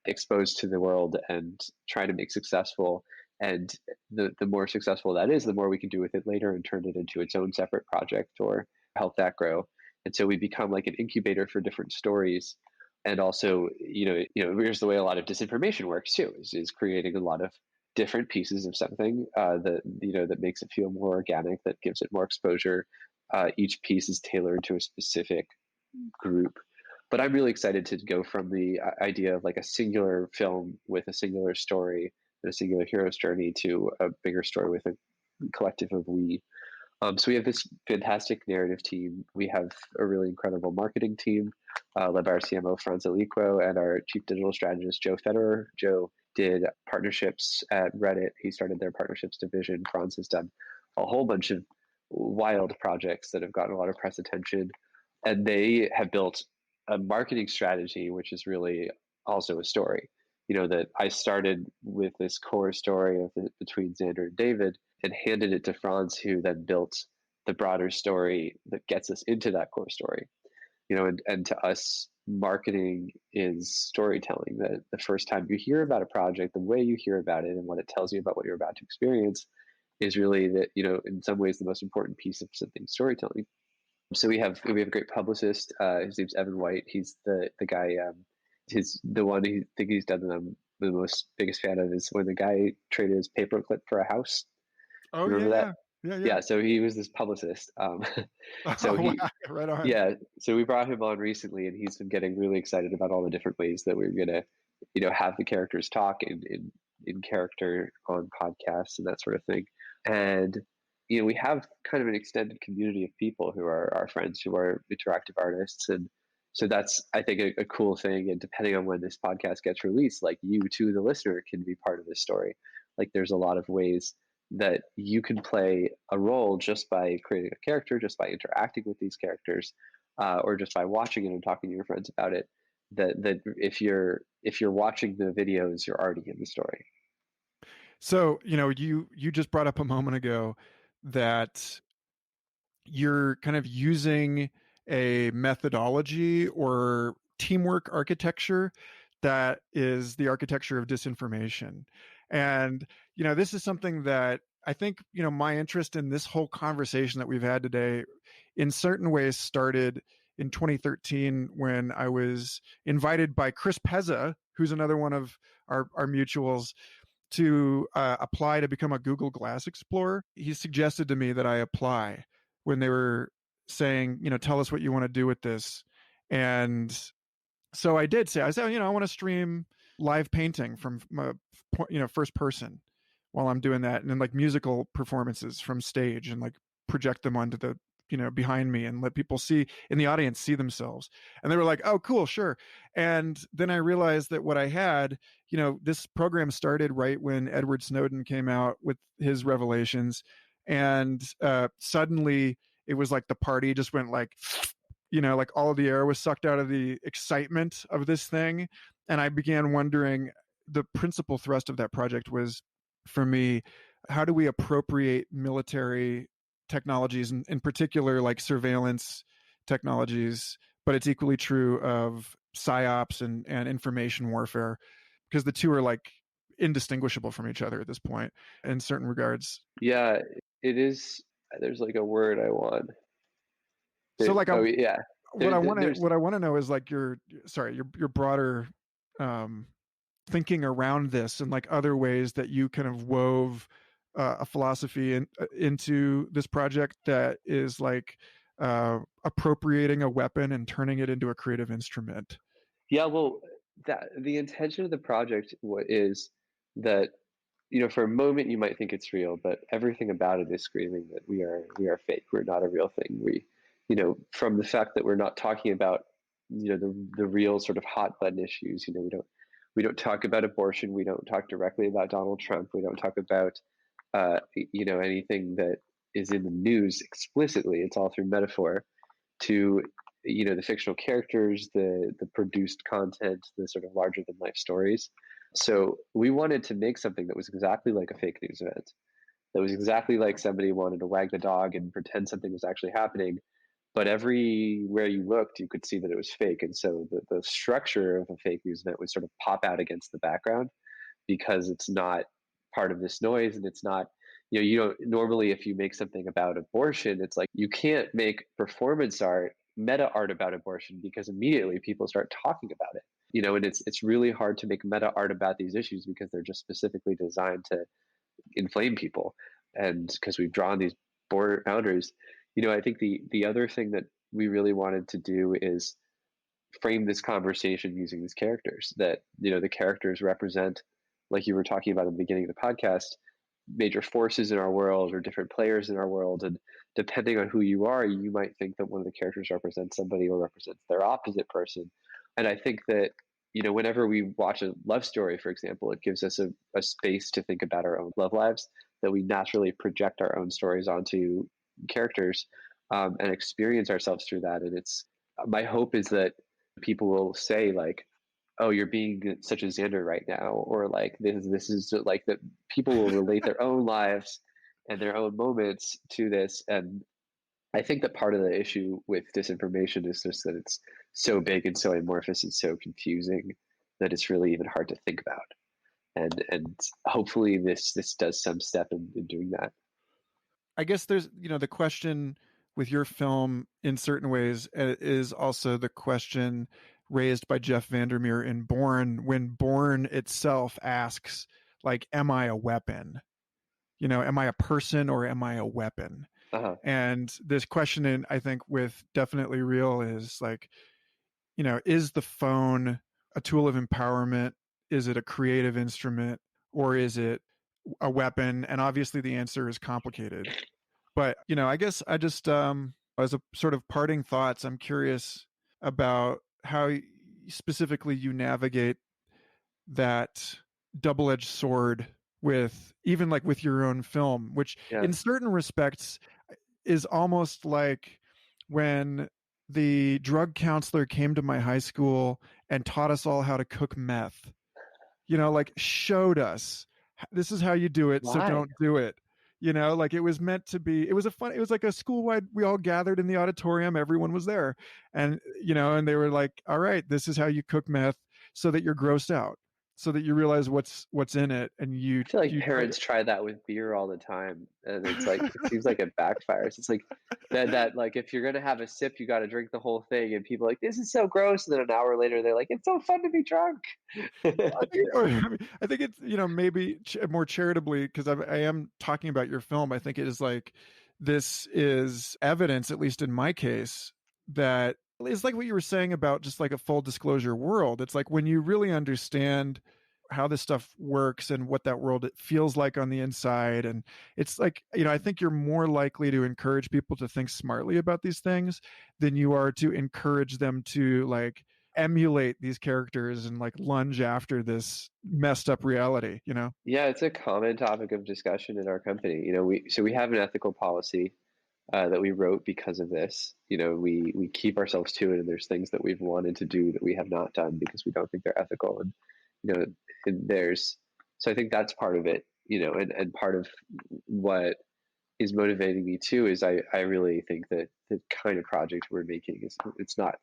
expose to the world and try to make successful. And the more successful that is, the more we can do with it later and turn it into its own separate project or help that grow. And so we become like an incubator for different stories. And also, here's the way a lot of disinformation works too, is creating a lot of different pieces of something that makes it feel more organic, that gives it more exposure. Each piece is tailored to a specific group. But I'm really excited to go from the idea of like a singular film with a singular story and a singular hero's journey to a bigger story with a collective of we. So we have this fantastic narrative team. We have a really incredible marketing team, led by our CMO, Franz Aliquo, and our chief digital strategist, Joe Federer. Joe did partnerships at Reddit. He started their partnerships division. Franz has done a whole bunch of wild projects that have gotten a lot of press attention. And they have built a marketing strategy, which is really also a story. That I started with this core story between Xander and David and handed it to Franz, who then built the broader story that gets us into that core story. And to us, marketing is storytelling. That the first time you hear about a project, the way you hear about it and what it tells you about what you're about to experience is really that, in some ways the most important piece of something storytelling. So we have a great publicist. His name's Evan White. He's the guy. He's the one who think he's done them the most biggest fan of is when the guy traded his paperclip for a house. Oh Remember yeah, that? yeah, yeah, yeah. Yeah. So he was this publicist. So Oh he, wow, right on. yeah. So we brought him on recently, and he's been getting really excited about all the different ways that we're gonna, have the characters talk in character on podcasts and that sort of thing. And we have kind of an extended community of people who are our friends who are interactive artists, and so that's, I think, a cool thing. And depending on when this podcast gets released, like you too, the listener, can be part of this story. Like there's a lot of ways that you can play a role just by creating a character, just by interacting with these characters, or just by watching it and talking to your friends about it. That if you're watching the videos, you're already in the story. So, you just brought up a moment ago that you're kind of using a methodology or teamwork architecture that is the architecture of disinformation. And, this is something that I think, my interest in this whole conversation that we've had today in certain ways started in 2013 when I was invited by Chris Pezza, who's another one of our mutuals, to apply to become a Google Glass Explorer. He suggested to me that I apply when they were saying, tell us what you want to do with this. And so I did say, I want to stream live painting from, first person while I'm doing that. And then like musical performances from stage and like project them onto the, behind me and let people see in the audience see themselves. And they were like, oh, cool, sure. And then I realized that what I had, this program started right when Edward Snowden came out with his revelations. And suddenly it was like the party just went like, like all of the air was sucked out of the excitement of this thing. And I began wondering, the principal thrust of that project was, for me, how do we appropriate military technologies, in particular like surveillance technologies, but it's equally true of psyops and information warfare, because the two are like indistinguishable from each other at this point in certain regards. Yeah, it is. There's like a word I want. So like Yeah. What I want to know is like your broader thinking around this and like other ways that you kind of wove a philosophy into this project that is like appropriating a weapon and turning it into a creative instrument. Yeah, well, the intention of the project is that, for a moment you might think it's real, but everything about it is screaming that we are fake. We're not a real thing. From the fact that we're not talking about, the real sort of hot button issues. We don't talk about abortion. We don't talk directly about Donald Trump. We don't talk about, anything that is in the news explicitly. It's all through metaphor to, the fictional characters, the produced content, the sort of larger than life stories. So we wanted to make something that was exactly like a fake news event, that was exactly like somebody wanted to wag the dog and pretend something was actually happening, but everywhere you looked you could see that it was fake. And so the structure of a fake news event would sort of pop out against the background, because it's not part of this noise, and it's not, you don't normally, if you make something about abortion, it's like you can't make performance art, meta art about abortion, because immediately people start talking about it. And it's really hard to make meta art about these issues because they're just specifically designed to inflame people. And because we've drawn these border boundaries, I think the other thing that we really wanted to do is frame this conversation using these characters, that the characters represent, like you were talking about in the beginning of the podcast, major forces in our world or different players in our world. And depending on who you are, you might think that one of the characters represents somebody or represents their opposite person. And I think that, whenever we watch a love story, for example, it gives us a space to think about our own love lives, that we naturally project our own stories onto characters, and experience ourselves through that. And it's, my hope is that People will say like, oh, you're being such a Xander right now, or like this is like that. People will relate their own lives and their own moments to this. And I think that part of the issue with disinformation is just that it's so big and so amorphous and so confusing that it's really even hard to think about. And hopefully this does some step in doing that. I guess there's, the question with your film in certain ways is also the question raised by Jeff Vandermeer in Born, when Born itself asks, like, am I a weapon? Am I a person or am I a weapon? Uh-huh. And this question, in I think with Definitely Real, is like, is the phone a tool of empowerment? Is it a creative instrument, or is it a weapon? And obviously the answer is complicated. But, I guess I just, as a sort of parting thoughts, I'm curious about how specifically you navigate that double-edged sword with, even like with your own film, which Yeah. in certain respects is almost like when the drug counselor came to my high school and taught us all how to cook meth, like showed us, this is how you do it, so Why? don't do it. Like it was meant to be, it was like a school-wide, we all gathered in the auditorium, everyone was there. And, and they were like, all right, this is how you cook meth so that you're grossed out, so that you realize what's in it. And I feel like parents try that with beer all the time, and it's like it seems like it backfires. It's like that like if you're gonna have a sip, you got to drink the whole thing, and people are like, this is so gross, and then an hour later they're like, it's so fun to be drunk. I think it's, maybe more charitably, because I am talking about your film. I think it is like, this is evidence, at least in my case, that it's like what you were saying about just like a full disclosure world. It's like when you really understand how this stuff works and what that world it feels like on the inside. And it's like, I think you're more likely to encourage people to think smartly about these things than you are to encourage them to like emulate these characters and like lunge after this messed up reality. Yeah, it's a common topic of discussion in our company. We have an ethical policy that we wrote because of this. We keep ourselves to it, and there's things that we've wanted to do that we have not done because we don't think they're ethical. And there's so I think that's part of it. And part of what is motivating me too is I really think that the kind of project we're making is it's not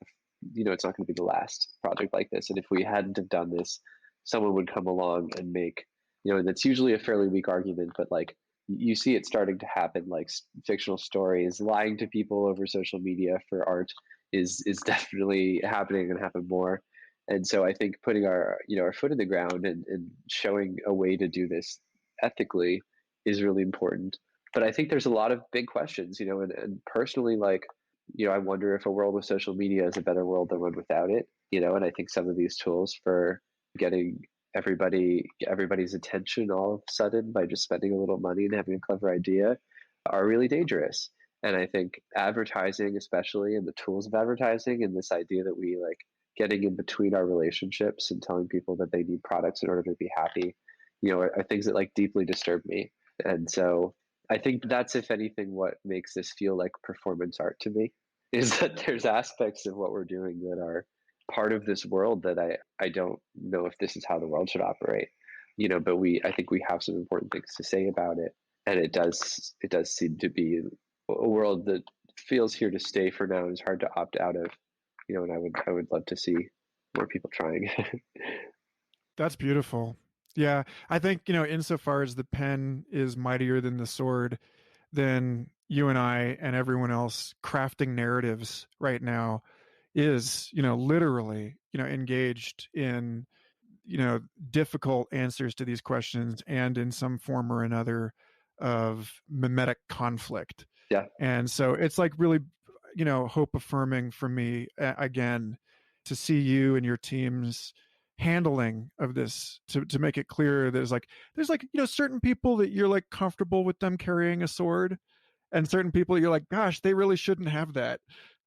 it's not going to be the last project like this. And if we hadn't have done this, someone would come along and make and that's usually a fairly weak argument, but like you see it starting to happen, like fictional stories, lying to people over social media for art is definitely happening and happen more. And so I think putting our foot in the ground and showing a way to do this ethically is really important. But I think there's a lot of big questions, and personally, like, I wonder if a world with social media is a better world than one without it, and I think some of these tools for getting everybody's attention all of a sudden by just spending a little money and having a clever idea are really dangerous. And I think advertising, especially, and the tools of advertising, and this idea that we like getting in between our relationships and telling people that they need products in order to be happy, are things that like deeply disturb me. And so I think that's, if anything, what makes this feel like performance art to me, is that there's aspects of what we're doing that are part of this world that I don't know if this is how the world should operate, but I think we have some important things to say about it. And it does seem to be a world that feels here to stay for now and is hard to opt out of, and I would love to see more people trying. That's beautiful. Yeah. I think, insofar as the pen is mightier than the sword, then you and I and everyone else crafting narratives right now is, literally, engaged in, difficult answers to these questions and in some form or another of mimetic conflict. Yeah. And so it's like really, hope affirming for me, again, to see you and your team's handling of this, to make it clear there's like certain people that you're like comfortable with them carrying a sword, and certain people you're like, gosh, they really shouldn't have that.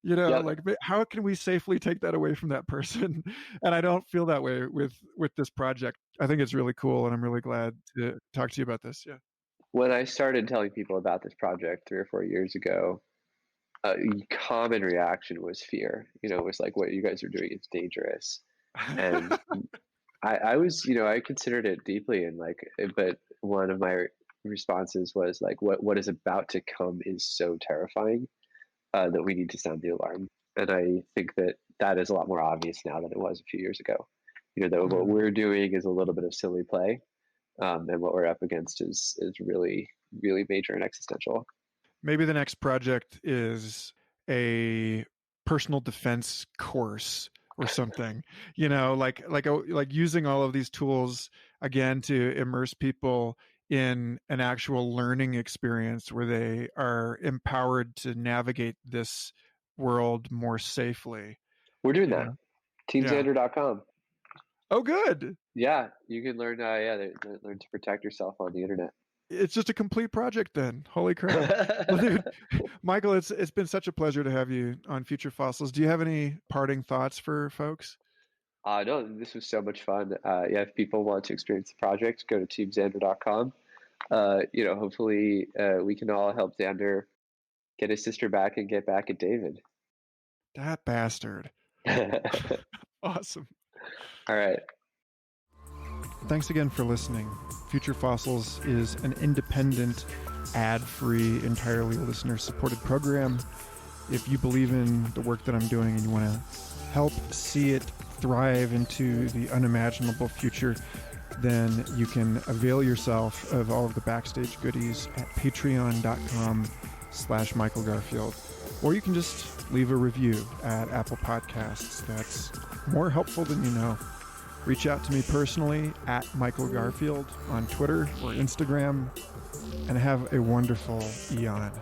Yep. Like, how can we safely take that away from that person? And I don't feel that way with this project. I think it's really cool, and I'm really glad to talk to you about this. Yeah. When I started telling people about this project 3 or 4 years ago, common reaction was fear. It was like, what you guys are doing is dangerous. And I was, I considered it deeply, and like, but one of my responses was like, what is about to come is so terrifying that we need to sound the alarm. And I think that is a lot more obvious now than it was a few years ago. That what we're doing is a little bit of silly play, and what we're up against is really, really major and existential. Maybe the next project is a personal defense course or something, like using all of these tools again to immerse people in an actual learning experience where they are empowered to navigate this world more safely. We're doing that. TeamXander.com. Oh, good. Yeah, you can learn. Learn to protect yourself on the internet. It's just a complete project then. Holy crap. Well, dude, Michael, it's been such a pleasure to have you on Future Fossils. Do you have any parting thoughts for folks? No, this was so much fun. If people want to experience the project, go to teamxander.com. Hopefully we can all help Xander get his sister back and get back at David. That bastard. Awesome. All right. Thanks again for listening. Future Fossils is an independent, ad-free, entirely listener-supported program. If you believe in the work that I'm doing and you want to help see it thrive into the unimaginable future, then you can avail yourself of all of the backstage goodies at patreon.com/Michael Garfield. Or you can just leave a review at Apple Podcasts. That's more helpful than you know. Reach out to me personally at Michael Garfield on Twitter or Instagram, and have a wonderful eon.